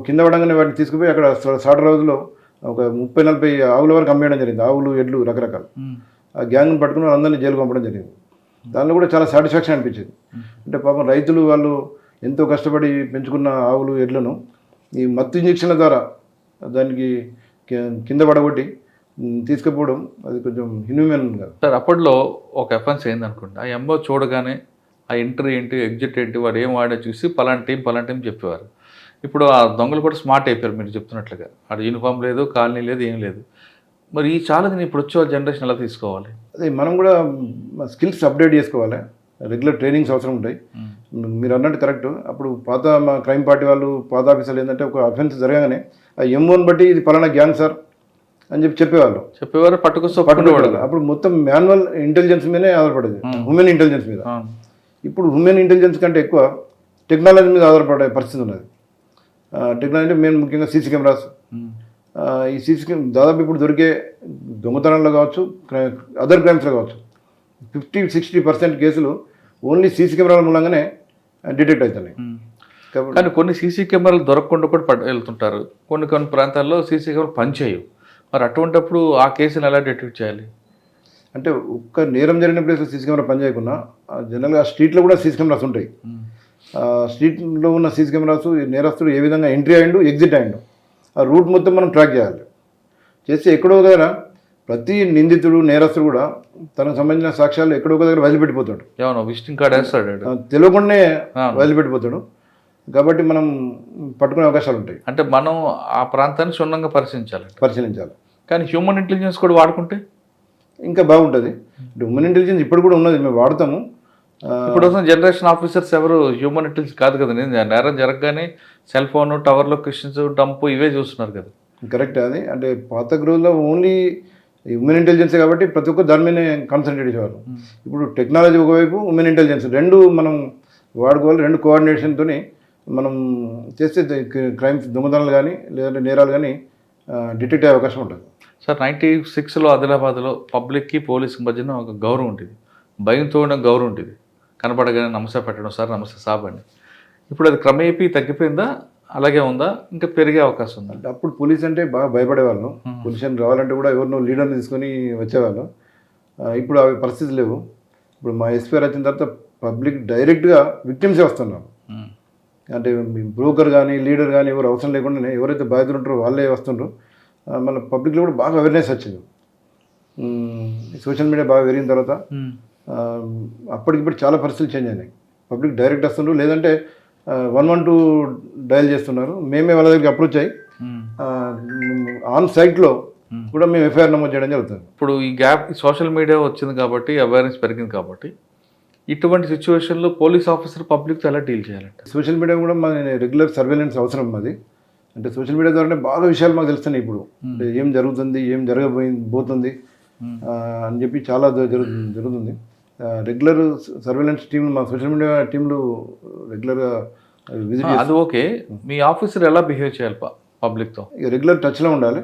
కింద పడంగానే వాటిని తీసుకుపోయి అక్కడ స్లాటర్ హౌస్లో ఒక 30-40 ఆవుల వరకు అమ్మేయడం జరిగింది. ఆవులు, ఎడ్లు, రకరకాలు. ఆ గ్యాంగ్ని పట్టుకుని అందరినీ జైలు పంపడం జరిగింది. దానిలో కూడా చాలా సాటిస్ఫాక్షన్ అనిపించింది. అంటే పాపం రైతులు వాళ్ళు ఎంతో కష్టపడి పెంచుకున్న ఆవులు, ఎడ్లను ఈ మత్తు ఇంజెక్షన్ల ద్వారా దానికి కింద పడగొట్టి తీసుకుపోవడం అది కొంచెం ఇన్హ్యూమన్ కాదు సార్. అప్పట్లో ఒక ఎఫెన్స్ అయిందనుకోండి, ఆ ఎంఓ చూడగానే ఆ ఎంట్రీ ఏంటి, ఎగ్జిట్ ఏంటి, వాడు ఏం వాడే చూసి పలాంటి టీం చెప్పేవారు. ఇప్పుడు ఆ దొంగలు కూడా స్మార్ట్ అయిపోయారు మీరు చెప్తున్నట్లుగా. అక్కడ యూనిఫామ్ లేదు, కాలనీ లేదు, ఏం లేదు. మరి ఈ ఛాలెంజ్ని ఇప్పుడు వచ్చే జనరేషన్ ఎలా తీసుకోవాలి? అదే మనం కూడా స్కిల్స్ అప్డేట్ చేసుకోవాలి. రెగ్యులర్ ట్రైనింగ్స్ అవసరం ఉంటాయి. మీరు అన్నట్టు కరెక్ట్. అప్పుడు పాత మా క్రైమ్ పార్టీ వాళ్ళు, పాత ఆఫీసర్లు ఏంటంటే ఒక అఫెన్స్ జరగగానే ఆ ఎంఓని బట్టి ఇది పలానా గ్యాంగ్ సార్ అని చెప్పేవారు పట్టుకోవాలి. అప్పుడు మొత్తం మాన్యువల్ ఇంటెలిజెన్స్ మీదనే ఆధారపడేది, హ్యూమన్ ఇంటెలిజెన్స్ మీద. ఇప్పుడు హ్యూమన్ ఇంటెలిజెన్స్ కంటే ఎక్కువ టెక్నాలజీ మీద ఆధారపడే పరిస్థితి ఉన్నది. టెక్నాలజీ మెయిన్ ముఖ్యంగా సీసీ కెమెరాస్. ఈ సీసీ కెమెరా దాదాపు ఇప్పుడు దొరికే దొంగతనాల్లో కావచ్చు, అదర్ క్రైమ్స్లో కావచ్చు, 50-60% కేసులు ఓన్లీ సీసీ కెమెరాల మూలంగానే డిటెక్ట్ అవుతున్నాయి. కానీ కొన్ని సీసీ కెమెరాలు దొరకకుండా కూడా వెళ్తుంటారు. కొన్ని ప్రాంతాల్లో సీసీ కెమెరాలు పనిచేయవు. మరి అటువంటిప్పుడు ఆ కేసులు ఎలా డిటెక్ట్ చేయాలి? అంటే ఒక్క నేరం జరిగిన ప్లేస్లో సీసీ కెమెరా పనిచేయకుండా జనరల్గా స్ట్రీట్లో కూడా సీసీ కెమెరాస్ ఉంటాయి. స్ట్రీట్లో ఉన్న సీసీ కెమెరాస్ నేరస్తుడు ఏ విధంగా ఎంట్రీ అయ్యిండు, ఎగ్జిట్ అయ్యిండు, ఆ రూట్ మొత్తం మనం ట్రాక్ చేయాలి. చేస్తే ఎక్కడో దగ్గర ప్రతి నిందితుడు, నేరస్తుడు కూడా తనకు సంబంధించిన సాక్ష్యాలు ఎక్కడో దగ్గర వదిలిపెట్టిపోతాడు. విజిటింగ్ కార్డ్ వేస్తాడు, తెలియకుండానే వదిలిపెట్టిపోతాడు. కాబట్టి మనం పట్టుకునే అవకాశాలు ఉంటాయి. అంటే మనం ఆ ప్రాంతాన్ని క్షుణ్ణంగా పరిశీలించాలి. కానీ హ్యూమన్ ఇంటెలిజెన్స్ కూడా వాడుకుంటే ఇంకా బాగుంటుంది. హ్యూమన్ ఇంటెలిజెన్స్ ఇప్పుడు కూడా ఉన్నది, మేము వాడతాము. ఇప్పుడు వస్తున్న జనరేషన్ ఆఫీసర్స్ ఎవరు హ్యూమన్ ఇంటెలిజెన్స్ కాదు కదా. నేరం జరగగానే cell phone, tower locations, dump ఇవే చూస్తున్నారు కదా. కరెక్ట్. అది అంటే పాత రోజుల్లో ఓన్లీ హ్యూమన్ ఇంటెలిజెన్స్ కాబట్టి ప్రతి ఒక్క దాని మీదనే కాన్సన్ట్రేట్ చేసేవారు. ఇప్పుడు టెక్నాలజీ ఒకవైపు, హ్యూమన్ ఇంటెలిజెన్స్ రెండు మనం వాడుకోవాలి. రెండు కోఆర్డినేషన్తో మనం చేస్తే క్రైమ్స్, దొంగతనాలు కానీ లేదంటే నేరాలు కానీ డిటెక్ట్ అయ్యే అవకాశం ఉంటుంది. సార్ 96లో ఆదిలాబాద్లో పబ్లిక్కి పోలీసుకి మధ్యన ఒక గౌరవం ఉంటుంది, భయంతో ఉన్న గౌరవం ఉంటుంది. కనపడగానే నమస్తే పెట్టడం, సార్ నమస్తే సాబ్ అని. ఇప్పుడు అది క్రమేపీ తగ్గిపోయిందా, అలాగే ఉందా, ఇంకా పెరిగే అవకాశం ఉందా? అంటే అప్పుడు పోలీస్ అంటే బాగా భయపడేవాళ్ళు. పొజిషన్ రావాలంటే కూడా ఎవరినో లీడర్ని తీసుకొని వచ్చేవాళ్ళు. ఇప్పుడు అవి పరిస్థితులు లేవు. ఇప్పుడు మా ఎస్పీఆర్ వచ్చిన తర్వాత పబ్లిక్ డైరెక్ట్గా విక్టిమ్సే వస్తున్నారు. అంటే బ్రోకర్ కానీ లీడర్ కానీ ఎవరు అవసరం లేకుండానే ఎవరైతే బాధితులు ఉంటారో వాళ్ళే వస్తుండ్రు. మన పబ్లిక్లో కూడా బాగా అవేర్నెస్ వచ్చింది. సోషల్ మీడియా బాగా పెరిగిన తర్వాత అప్పటికిప్పుడు చాలా పరిస్థితులు చేంజ్ అయినాయి. పబ్లిక్ డైరెక్ట్ వస్తుండ్రు, లేదంటే 112 డయల్ చేస్తున్నారు. మేమే వాళ్ళ దగ్గరికి అప్రోచ్ అయ్యి ఆన్ సైట్లో కూడా మేము ఎఫ్ఐఆర్ నమోదు చేయడం జరుగుతుంది. ఇప్పుడు ఈ గ్యాప్ సోషల్ మీడియా వచ్చింది కాబట్టి, అవేర్నెస్ పెరిగింది కాబట్టి ఇటువంటి సిచ్యువేషన్లో పోలీస్ ఆఫీసర్ పబ్లిక్తో ఎలా డీల్ చేయాలంటే? సోషల్ మీడియా కూడా మన రెగ్యులర్ సర్వేలెన్స్ అవసరం అది. అంటే సోషల్ మీడియా ద్వారానే బాగా విషయాలు మాకు తెలుస్తున్నాయి ఇప్పుడు. అంటే ఏం జరుగుతుంది, ఏం జరగబోతుంది అని చెప్పి చాలా జరుగుతుంది. రెగ్యులర్ సర్వేలెన్స్ టీమ్, మా సోషల్ మీడియా టీంలు రెగ్యులర్గా విజిట్ అది ఓకే, మీ ఆఫీసర్ ఎలా బిహేవ్ చేయాలి పబ్లిక్తో? రెగ్యులర్ టచ్లో ఉండాలి.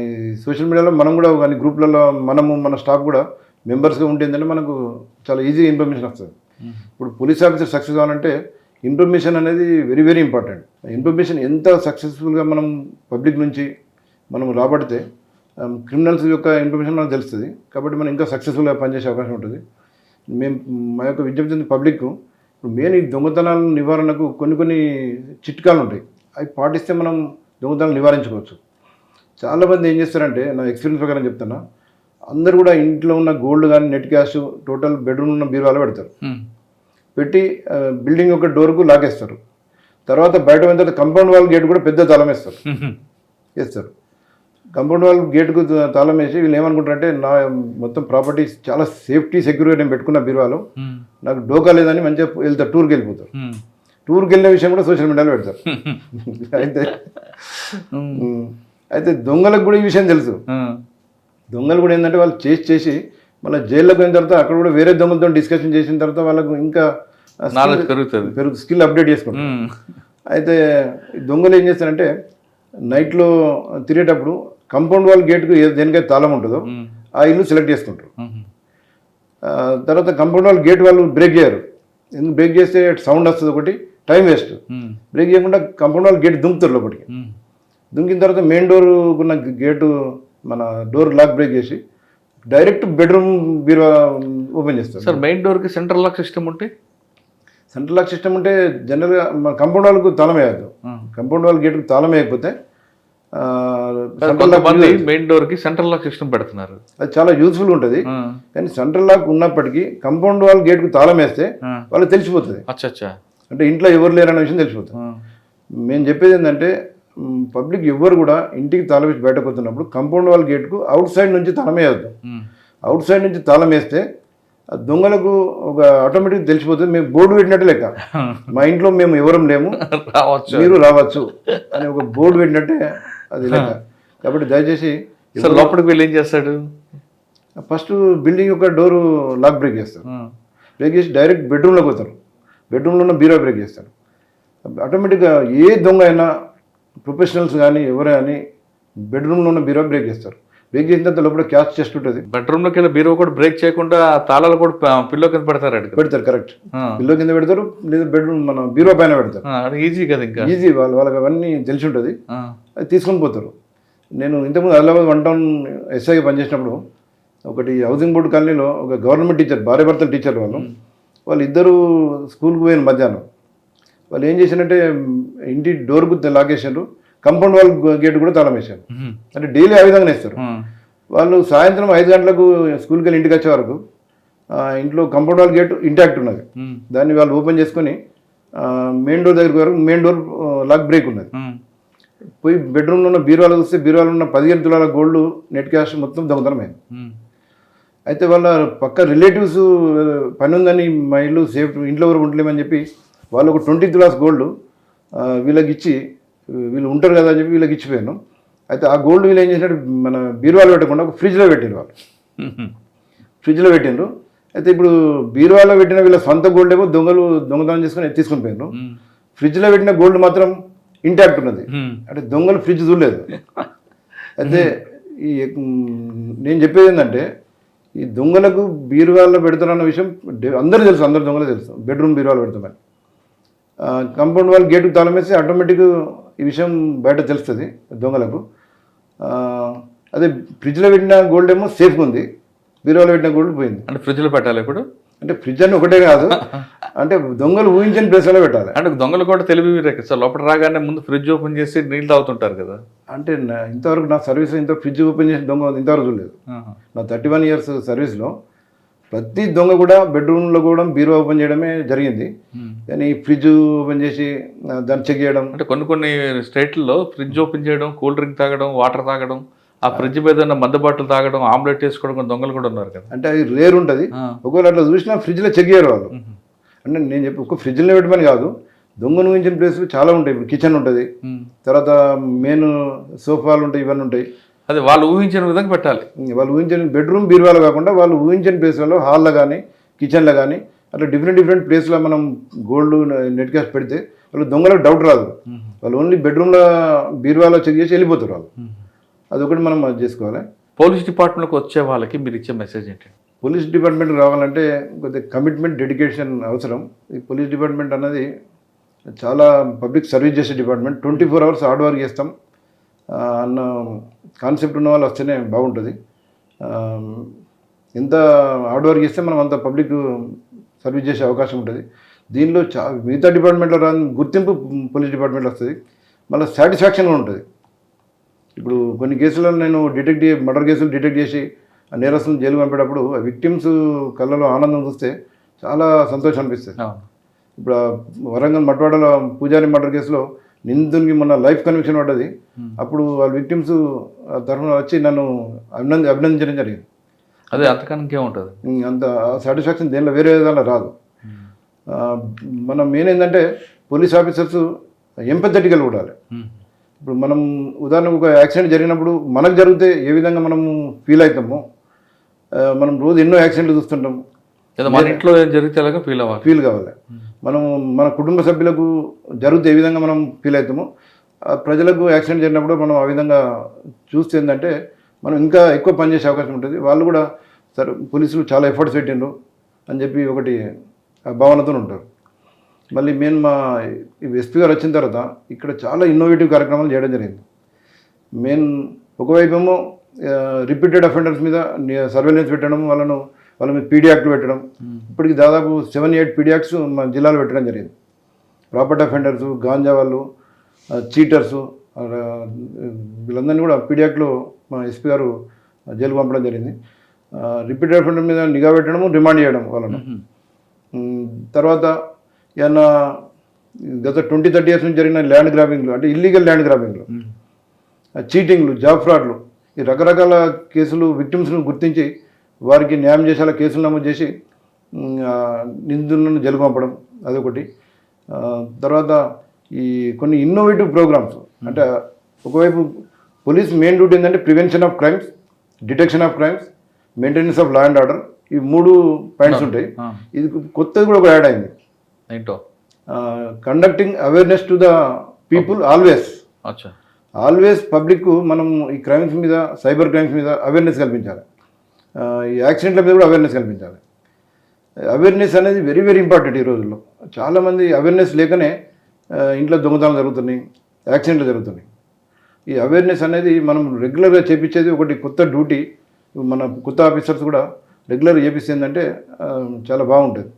ఈ సోషల్ మీడియాలో మనం కూడా కానీ గ్రూప్లలో మన స్టాఫ్ కూడా మెంబర్స్గా ఉంటే ఏంటంటే మనకు చాలా ఈజీగా ఇన్ఫర్మేషన్ వస్తుంది. ఇప్పుడు పోలీస్ ఆఫీసర్ సక్సెస్ కావాలంటే ఇన్ఫర్మేషన్ అనేది వెరీ వెరీ ఇంపార్టెంట్. ఇన్ఫర్మేషన్ ఎంత సక్సెస్ఫుల్గా మనం పబ్లిక్ నుంచి మనం రాబడితే క్రిమినల్స్ యొక్క ఇన్ఫర్మేషన్ మనకు తెలుస్తుంది. కాబట్టి మనం ఇంకా సక్సెస్ఫుల్గా పనిచేసే అవకాశం ఉంటుంది. మా యొక్క విజ్ఞప్తి పబ్లిక్ ఇప్పుడు మెయిన్ ఈ దొంగతనాల నివారణకు కొన్ని చిట్కాలు ఉంటాయి. అవి పాటిస్తే మనం దొంగతనాలు నివారించుకోవచ్చు. చాలామంది ఏం చేస్తారంటే, నా ఎక్స్పీరియన్స్ ప్రకారం చెప్తున్నా, అందరూ కూడా ఇంట్లో ఉన్న గోల్డ్ కానీ నెట్ క్యాష్ టోటల్ బెడ్రూమ్ ఉన్న బీరువాలో పెడతారు. పెట్టి బిల్డింగ్ యొక్క డోర్కు లాగేస్తారు. తర్వాత బయట పోయిన తర్వాత కంపౌండ్ వాల్ గేట్ కూడా పెద్ద తాళం వేస్తారు. కంపౌండ్ వాల్ గేట్కు తాళం వేసి వీళ్ళు ఏమనుకుంటారంటే, నా మొత్తం ప్రాపర్టీస్ చాలా సేఫ్టీ సెక్యూర్గా నేను పెట్టుకున్న బీరువాలో నాకు డోకా లేదని మంచిగా వెళ్తారు, టూర్కి వెళ్ళిపోతారు. టూర్కి వెళ్ళిన విషయం కూడా సోషల్ మీడియాలో పెడతారు. అయితే దొంగలకు కూడా ఈ విషయం తెలుసు. దొంగలు కూడా ఏంటంటే వాళ్ళు చేసి మళ్ళీ జైల్లోకి పోయిన తర్వాత అక్కడ కూడా వేరే దొంగలతో డిస్కషన్ చేసిన తర్వాత వాళ్ళకు ఇంకా స్కిల్ అప్డేట్ చేసుకుంటారు. అయితే దొంగలు ఏం చేస్తారంటే, నైట్లో తిరిగేటప్పుడు కంపౌండ్ వాల్ గేట్కు దేనికైతే తాళం ఉంటుందో ఆ ఇల్లు సెలెక్ట్ చేసుకుంటారు. తర్వాత కంపౌండ్ వాల్ గేట్ వాళ్ళు బ్రేక్ చేయరు. ఎందుకు బ్రేక్ చేస్తే సౌండ్ వస్తుంది, ఒకటి టైం వేస్ట్. బ్రేక్ చేయకుండా కంపౌండ్ వాల్ గేట్ దుంకుతారు లోపలికి. దుంకిన తర్వాత మెయిన్ డోర్ ఉన్న గేటు మన డోర్ లాక్ బ్రేక్ చేసి డైరెక్ట్ బెడ్రూమ్ బీరువా ఓపెన్ చేస్తారు. సార్ మెయిన్ డోర్కి సెంట్రల్ లాక్ సిస్టమ్ ఉంటే? సెంట్రల్ లాక్ సిస్టమ్ ఉంటే జనరల్గా మన కంపౌండ్ వాల్కు తాళం వేయద్దు. కంపౌండ్ వాల్ గేట్కు తాళం వేయకపోతే మెయిన్ డోర్కి సెంట్రల్ లాక్ సిస్టమ్ పెడుతున్నారు. అది చాలా యూస్ఫుల్ ఉంటుంది. కానీ సెంట్రల్ లాక్ ఉన్నప్పటికీ కంపౌండ్ వాల్ గేట్కు తాళం వేస్తే వాళ్ళకి తెలిసిపోతుంది. అంటే ఇంట్లో ఎవరు లేరన్న విషయం తెలిసిపోతుంది. మేము చెప్పేది ఏంటంటే, పబ్లిక్ ఎవ్వరు కూడా ఇంటికి తాళం వేసి బయటకు వస్తున్నప్పుడు కంపౌండ్ వాల్ గేట్కు అవుట్ సైడ్ నుంచి తాళం వేయద్దు. అవుట్ సైడ్ నుంచి తాళం వేస్తే దొంగలకు ఒక ఆటోమేటిక్ తెలిసిపోతుంది. మేము బోర్డు పెట్టినట్టు లెక్క, మా ఇంట్లో మేము ఎవరం లేము, మీరు రావచ్చు అని ఒక బోర్డు పెట్టినట్టే అది లెక్క. కాబట్టి దయచేసి లోపలికి వెళ్ళి ఏం చేస్తాడు, ఫస్ట్ బిల్డింగ్ యొక్క డోరు లాక్ బ్రేక్ చేస్తారు. బ్రేక్ చేసి డైరెక్ట్ బెడ్రూమ్లోకి పోతారు. బెడ్రూమ్లో ఉన్న బీరో బ్రేక్ చేస్తారు. ఆటోమేటిక్గా ఏ దొంగ అయినా, ప్రొఫెషనల్స్ కానీ ఎవరు కానీ బెడ్రూమ్లో ఉన్న బీరో బ్రేక్ చేస్తారు. బ్రేక్ చేసిన తర్వాత లోపల క్యాష్ చెస్ట్ ఉంటుంది. బెడ్రూమ్లోకి వెళ్ళి బీరో కూడా బ్రేక్ చేయకుండా తాళాలు కూడా పిల్లో కింద పెడతారు. కరెక్ట్, పిల్లో కింద పెడతారు, లేదా బెడ్రూమ్ మన బీరో పైన పెడతారు. ఈజీ కదా, ఇంకా ఈజీ. వాళ్ళకి అవన్నీ తెలిసి ఉంటుంది, అది తీసుకొని పోతారు. నేను ఇంతకుముందు ఆదిలాబాద్ 1 టౌన్ ఎస్ఐగా పనిచేసినప్పుడు ఒకటి హౌసింగ్ బోర్డు కాలనీలో ఒక గవర్నమెంట్ టీచర్, భార్యాభర్తల టీచర్ వాళ్ళు ఇద్దరు స్కూల్కి పోయిన మధ్యాహ్నం. వాళ్ళు ఏం చేశారంటే, ఇంటి డోర్కు లాగేసారు, కంపౌండ్ వాల్ గేట్ కూడా తాళం వేశారు. అంటే డైలీ ఆ విధంగా వేస్తారు. వాళ్ళు సాయంత్రం 5 గంటలకు స్కూల్కి వెళ్ళి ఇంటికి వచ్చే వరకు ఇంట్లో కంపౌండ్ వాల్ గేట్ ఇంటాక్ట్ ఉన్నది. దాన్ని వాళ్ళు ఓపెన్ చేసుకొని మెయిన్ డోర్ దగ్గరికి వరకు మెయిన్ డోర్ లాక్ బ్రేక్ ఉన్నది. పోయి బెడ్రూమ్లో ఉన్న బీరువాలో చూస్తే బీరువాలో ఉన్న 15 తులాల గోల్డ్, నెట్ క్యాష్ మొత్తం దొంగతనమైంది. అయితే వాళ్ళ పక్క రిలేటివ్స్ పని ఉందని మా ఇల్లు సేఫ్, ఇంట్లో వరకు ఉండలేమని చెప్పి వాళ్ళు ఒక 20 తులాస్ గోల్డ్ వీళ్ళకి ఇచ్చి, వీళ్ళు ఉంటారు కదా అని చెప్పి వీళ్ళకి ఇచ్చిపోయాను. అయితే ఆ గోల్డ్ వీళ్ళు ఏం చేసినట్టు మన బీరువాలో పెట్టకుండా ఒక ఫ్రిడ్జ్లో పెట్టారు. వాళ్ళు ఫ్రిడ్జ్లో పెట్టిండ్రు. అయితే ఇప్పుడు బీరువాలో పెట్టిన వీళ్ళ సొంత గోల్డ్ ఏమో దొంగతనం చేసుకొని తీసుకొని పోయినారు. ఫ్రిడ్జ్లో పెట్టిన గోల్డ్ మాత్రం ఇంటాక్ట్ ఉన్నది. అంటే దొంగలు ఫ్రిడ్జ్ చూడలేదు. అయితే నేను చెప్పేది ఏంటంటే, ఈ దొంగలకు బీరువాల్లో పెడతారన్న విషయం అందరూ తెలుసు, అందరు దొంగలు తెలుసు బెడ్రూమ్ బీరువాలో పెడతామని. కంపౌండ్ వాల్ గేటుకు తాళం వేసి ఆటోమేటిక్ ఈ విషయం బయట తెలుస్తుంది దొంగలకు. అదే ఫ్రిడ్జ్లో పెట్టిన గోల్డ్ ఏమో సేఫ్గా ఉంది, బీరువాలో పెట్టిన గోల్డ్ పోయింది. అంటే ఫ్రిడ్జ్లో పెట్టాలి ఇప్పుడు? అంటే ఫ్రిడ్జ్ అని ఒకటే కాదు, అంటే దొంగలు ఊహించని ప్లేస్లో పెట్టాలి. అంటే దొంగలు కూడా తెలివి సార్, లోపల రాగానే ముందు ఫ్రిడ్జ్ ఓపెన్ చేసి నీళ్ళు తాగుతుంటారు కదా. అంటే ఇంతవరకు నా సర్వీస్లో ఇంత ఫ్రిడ్జ్ ఓపెన్ చేసిన దొంగ ఇంతవరకు చూడలేదు. నా 31 ఇయర్స్ సర్వీస్లో ప్రతి దొంగ కూడా బెడ్రూమ్లో కూడా బీరువా ఓపెన్ చేయడమే జరిగింది. కానీ ఫ్రిడ్జ్ ఓపెన్ చేసి దాన్ని చెక్ చేయడం, అంటే కొన్ని స్టేట్లలో ఫ్రిడ్జ్ ఓపెన్ చేయడం, కూల్ డ్రింక్ తాగడం, వాటర్ తాగడం ఆ ఫ్రిడ్జ్ మీద ఉన్న మందు బాటలు తాగడం, ఆమ్లెట్ వేసుకోవడం దొంగలు కూడా ఉన్నారు కదా. అంటే అది రేర్ ఉంటుంది. ఒకవేళ అట్లా చూసినా ఫ్రిడ్జ్లో చెక్ చేయరు వాళ్ళు. అంటే నేను చెప్పి ఒక ఫ్రిడ్జ్లో పెట్టమని కాదు, దొంగను ఊహించిన ప్లేస్లు చాలా ఉంటాయి. ఇప్పుడు కిచెన్ ఉంటుంది, తర్వాత మెయిన్ సోఫాలు ఉంటాయి, ఇవన్నీ ఉంటాయి. అదే వాళ్ళు ఊహించిన విధంగా పెట్టాలి. వాళ్ళు ఊహించిన బెడ్రూమ్ బీరువాలు కాకుండా వాళ్ళు ఊహించిన ప్లేస్లలో హాల్లో కానీ కిచెన్లో కానీ అట్లా డిఫరెంట్ ప్లేస్లో మనం గోల్డ్ నెట్ క్యాష్ పెడితే వాళ్ళు దొంగలకు డౌట్ రాదు. వాళ్ళు ఓన్లీ బెడ్రూమ్లో బీరువాలో చెక్ చేసి వెళ్ళిపోతారు వాళ్ళు. అదొకటి మనం అది చేసుకోవాలి. పోలీస్ డిపార్ట్మెంట్కి వచ్చే వాళ్ళకి మీరు ఇచ్చే మెసేజ్ ఏంటి? పోలీస్ డిపార్ట్మెంట్ రావాలంటే కొద్దిగా కమిట్మెంట్, డెడికేషన్ అవసరం. ఈ పోలీస్ డిపార్ట్మెంట్ అన్నది చాలా పబ్లిక్ సర్వీస్ చేసే డిపార్ట్మెంట్. 24 hours హార్డ్ వర్క్ చేస్తాం అన్న కాన్సెప్ట్ ఉన్న వాళ్ళు వస్తేనే బాగుంటుంది. ఎంత హార్డ్ వర్క్ చేస్తే మనం అంత పబ్లిక్ సర్వీస్ చేసే అవకాశం ఉంటుంది. దీనిలో మిగతా డిపార్ట్మెంట్లో రాని గుర్తింపు పోలీస్ డిపార్ట్మెంట్లో వస్తుంది. మళ్ళీ సాటిస్ఫాక్షన్ కూడా ఉంటుంది. ఇప్పుడు కొన్ని కేసులలో నేను మర్డర్ కేసులు డిటెక్ట్ చేసి ఆ నేరస్తులను జైలు పంపేటప్పుడు ఆ విక్టిమ్స్ కళ్ళలో ఆనందం చూస్తే చాలా సంతోషం అనిపిస్తుంది. ఇప్పుడు వరంగల్ మట్వాడలో పూజారి మర్డర్ కేసులో నిందునికి మొన్న లైఫ్ కన్విక్షన్ పడ్డది. అప్పుడు వాళ్ళ విక్టిమ్స్ తరఫున వచ్చి నన్ను అభినందించడం జరిగింది. అదే అంతకన్నా ఉంటుంది. అంత సాటిస్ఫాక్షన్ దేనిలో వేరే విధాలు రాదు. మనం మెయిన్ ఏంటంటే పోలీస్ ఆఫీసర్స్ ఎంపథెటికల్ ఉండాలి. ఇప్పుడు మనం ఉదాహరణకు ఒక యాక్సిడెంట్ జరిగినప్పుడు మనకు జరిగితే ఏ విధంగా మనం ఫీల్ అవుతామో, మనం రోజు ఎన్నో యాక్సిడెంట్లు చూస్తుంటాం. మన ఇంట్లో జరిగితే ఫీల్ కావాలి. మనం మన కుటుంబ సభ్యులకు జరిగితే ఏ విధంగా మనం ఫీల్ అవుతామో, ప్రజలకు యాక్సిడెంట్ జరిగినప్పుడు మనం ఆ విధంగా చూస్తే ఏంటంటే మనం ఇంకా ఎక్కువ పనిచేసే అవకాశం ఉంటుంది. వాళ్ళు కూడా సరే పోలీసులు చాలా ఎఫర్ట్స్ పెట్టిండ్రు అని చెప్పి ఒకటి భావనతో ఉంటారు. మళ్ళీ మెయిన్ మా ఎస్పీ గారు వచ్చిన తర్వాత ఇక్కడ చాలా ఇన్నోవేటివ్ కార్యక్రమాలు చేయడం జరిగింది. మెయిన్ ఒకవైపు ఏమో రిపీటెడ్ అఫెండర్స్ మీద సర్వేలెన్స్ పెట్టడం, వాళ్ళ మీద పీడీ యాక్ట్లు పెట్టడం. ఇప్పటికి దాదాపు 7-8 పీడీ యాక్ట్స్ మన జిల్లాలో పెట్టడం జరిగింది. ప్రాపర్టీ అఫెండర్స్, గాంజా వాళ్ళు, చీటర్సు, వీళ్ళందరినీ కూడా పీడీ యాక్ట్లో మా ఎస్పీ గారు జైలుకు పంపడం జరిగింది. రిపీటెడ్ అఫెండర్ మీద నిఘా పెట్టడము, రిమాండ్ చేయడం వాళ్ళను. తర్వాత ఏమన్నా గత 20-30 years నుంచి జరిగిన ల్యాండ్ గ్రాబింగ్లు, అంటే ఇల్లీగల్ ల్యాండ్ గ్రాబింగ్లు, చీటింగ్లు, జాబ్ ఫ్రాడ్లు, ఈ రకరకాల కేసులు విక్టిమ్స్ను గుర్తించి వారికి న్యాయం చేసేలా కేసులు నమోదు చేసి నిందితులను జైలుకు పంపడం అదొకటి. తర్వాత ఈ కొన్ని ఇన్నోవేటివ్ ప్రోగ్రామ్స్, అంటే ఒకవైపు పోలీస్ మెయిన్ డ్యూటీ ఏంటంటే prevention of crimes, detection of crimes, maintenance of law and order. ఈ 3 పాయింట్స్ ఉంటాయి. ఇది కొత్తది కూడా ఒక యాడ్ అయింది. Conducting awareness to the people always public మనం ఈ క్రైమ్స్ మీద, సైబర్ క్రైమ్స్ మీద అవేర్నెస్ కల్పించాలి. ఈ యాక్సిడెంట్ల మీద కూడా అవేర్నెస్ కల్పించాలి. అవేర్నెస్ అనేది వెరీ వెరీ ఇంపార్టెంట్. ఈ రోజుల్లో చాలామంది అవేర్నెస్ లేకనే ఇంట్లో దొంగతనాలు జరుగుతున్నాయి, యాక్సిడెంట్లు జరుగుతున్నాయి. ఈ అవేర్నెస్ అనేది మనం రెగ్యులర్గా చేపించేది ఒకటి కొత్త డ్యూటీ. మన కొత్త ఆఫీసర్స్ కూడా రెగ్యులర్గా చేపిస్తే ఏంటంటే చాలా బాగుంటుంది.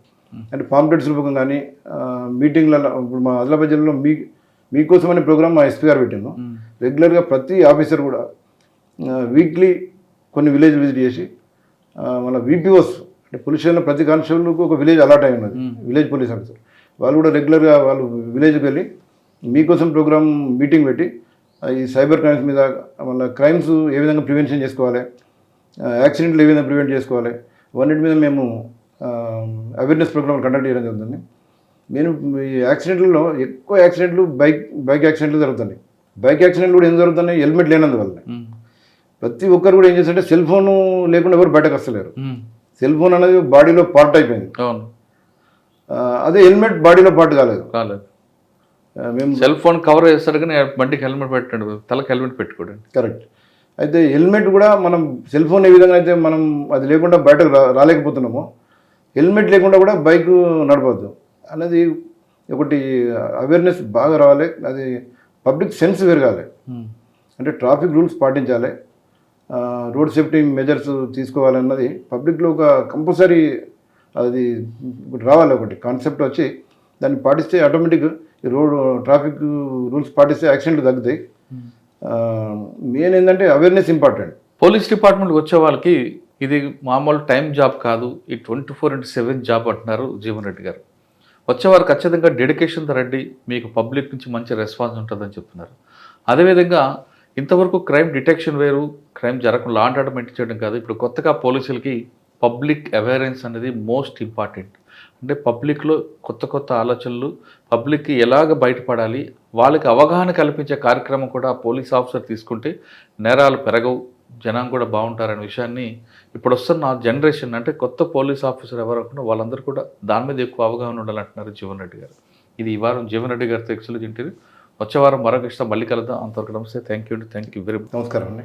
అంటే పాంప్లెట్స్ రూపకం కానీ మీటింగ్లలో, ఇప్పుడు మా ఆదిలాబాద్ జిల్లాలో మీకోసమనే ప్రోగ్రామ్ మా ఎస్పీ గారు పెట్టాను. రెగ్యులర్గా ప్రతి ఆఫీసర్ కూడా వీక్లీ కొన్ని విలేజ్ విజిట్ చేసి మన వీపీఓస్, అంటే పోలీస్ స్టేషన్లో ప్రతి కానిస్టేబుల్కు ఒక విలేజ్ అలాట్ అయి ఉన్నది, విలేజ్ పోలీస్ ఆఫీసర్. వాళ్ళు కూడా రెగ్యులర్గా వాళ్ళు విలేజ్కి వెళ్ళి మీకోసం ప్రోగ్రామ్ మీటింగ్ పెట్టి ఈ సైబర్ క్రైమ్స్ మీద, మళ్ళీ క్రైమ్స్ ఏ విధంగా ప్రివెన్షన్ చేసుకోవాలి, యాక్సిడెంట్లు ఏ విధంగా ప్రివెంట్ చేసుకోవాలి, అన్నిటి మీద మేము అవేర్నెస్ ప్రోగ్రామ్ కండక్ట్ చేయడం జరుగుతుంది. నేను ఈ యాక్సిడెంట్లలో ఎక్కువ యాక్సిడెంట్లు బైక్ యాక్సిడెంట్లు జరుగుతున్నాయి. బైక్ యాక్సిడెంట్లు కూడా ఏం జరుగుతున్నాయి, హెల్మెట్ లేనందువల్ల. ప్రతి ఒక్కరు కూడా ఏం చేస్తారంటే సెల్ ఫోన్ లేకుండా ఎవరు బయటకు వస్తలేరు. సెల్ ఫోన్ అనేది బాడీలో పార్ట్ అయిపోయింది. అదే హెల్మెట్ బాడీలో పార్ట్ కాలేదు. మేము సెల్ ఫోన్ కవర్ చేస్తాడు కానీ బండికి హెల్మెట్ పెట్టండి, తలకు హెల్మెట్ పెట్టుకోండి. కరెక్ట్. అయితే హెల్మెట్ కూడా మనం సెల్ ఫోన్ ఏ విధంగా అయితే మనం అది లేకుండా బయటకు రాలేకపోతున్నామో, హెల్మెట్ లేకుండా కూడా బైక్ నడపద్దు అనేది ఒకటి అవేర్నెస్ బాగా రావాలి. అది పబ్లిక్ సెన్స్ పెరగాలి. అంటే ట్రాఫిక్ రూల్స్ పాటించాలి, రోడ్ సేఫ్టీ మెజర్స్ తీసుకోవాలన్నది పబ్లిక్లో ఒక కంపల్సరీ అది రావాలి. ఒకటి కాన్సెప్ట్ వచ్చి దాన్ని పాటిస్తే ఆటోమేటిక్ ట్రాఫిక్ రూల్స్ పాటిస్తే యాక్సిడెంట్లు తగ్గుతాయి. మెయిన్ ఏంటంటే అవేర్నెస్ ఇంపార్టెంట్. పోలీస్ డిపార్ట్మెంట్కి వచ్చే వాళ్ళకి ఇది మామూలు టైం జాబ్ కాదు, ఈ 24/7 జాబ్ అంటున్నారు జీవన్ రెడ్డి గారు. వచ్చేవారు ఖచ్చితంగా డెడికేషన్తో రండి, మీకు పబ్లిక్ నుంచి మంచి రెస్పాన్స్ ఉంటుందని చెప్తున్నారు. అదేవిధంగా ఇంతవరకు క్రైమ్ డిటెక్షన్ వేరు, క్రైమ్ జరగకుండా లా అండ్ ఆర్డర్ మెయింటైన్ చేయడం కాదు. ఇప్పుడు కొత్తగా పోలీసులకి పబ్లిక్ అవేర్నెస్ అనేది మోస్ట్ ఇంపార్టెంట్. అంటే పబ్లిక్లో కొత్త కొత్త ఆలోచనలు, పబ్లిక్కి ఎలాగ బయటపడాలి, వాళ్ళకి అవగాహన కల్పించే కార్యక్రమం కూడా పోలీస్ ఆఫీసర్ తీసుకుంటే నేరాలు పెరగవు, జనం కూడా బాగుంటారనే విషయాన్ని ఇప్పుడు వస్తున్న జనరేషన్, అంటే కొత్త పోలీస్ ఆఫీసర్ ఎవరు అనుకున్నా వాళ్ళందరూ కూడా దాని మీద ఎక్కువ అవగాహన ఉండాలంటున్నారు జీవన్ రెడ్డి గారు. ఇది ఈ వారం జీవన్ రెడ్డి గారితో ఎక్సలెంట్ ఇంటర్వ్యూ. వచ్చే వారం మరొక ఇష్టం మళ్ళీ కలుద్దాం. అంతవరకు నమస్తే. Thank you very much. నమస్కారం అండి.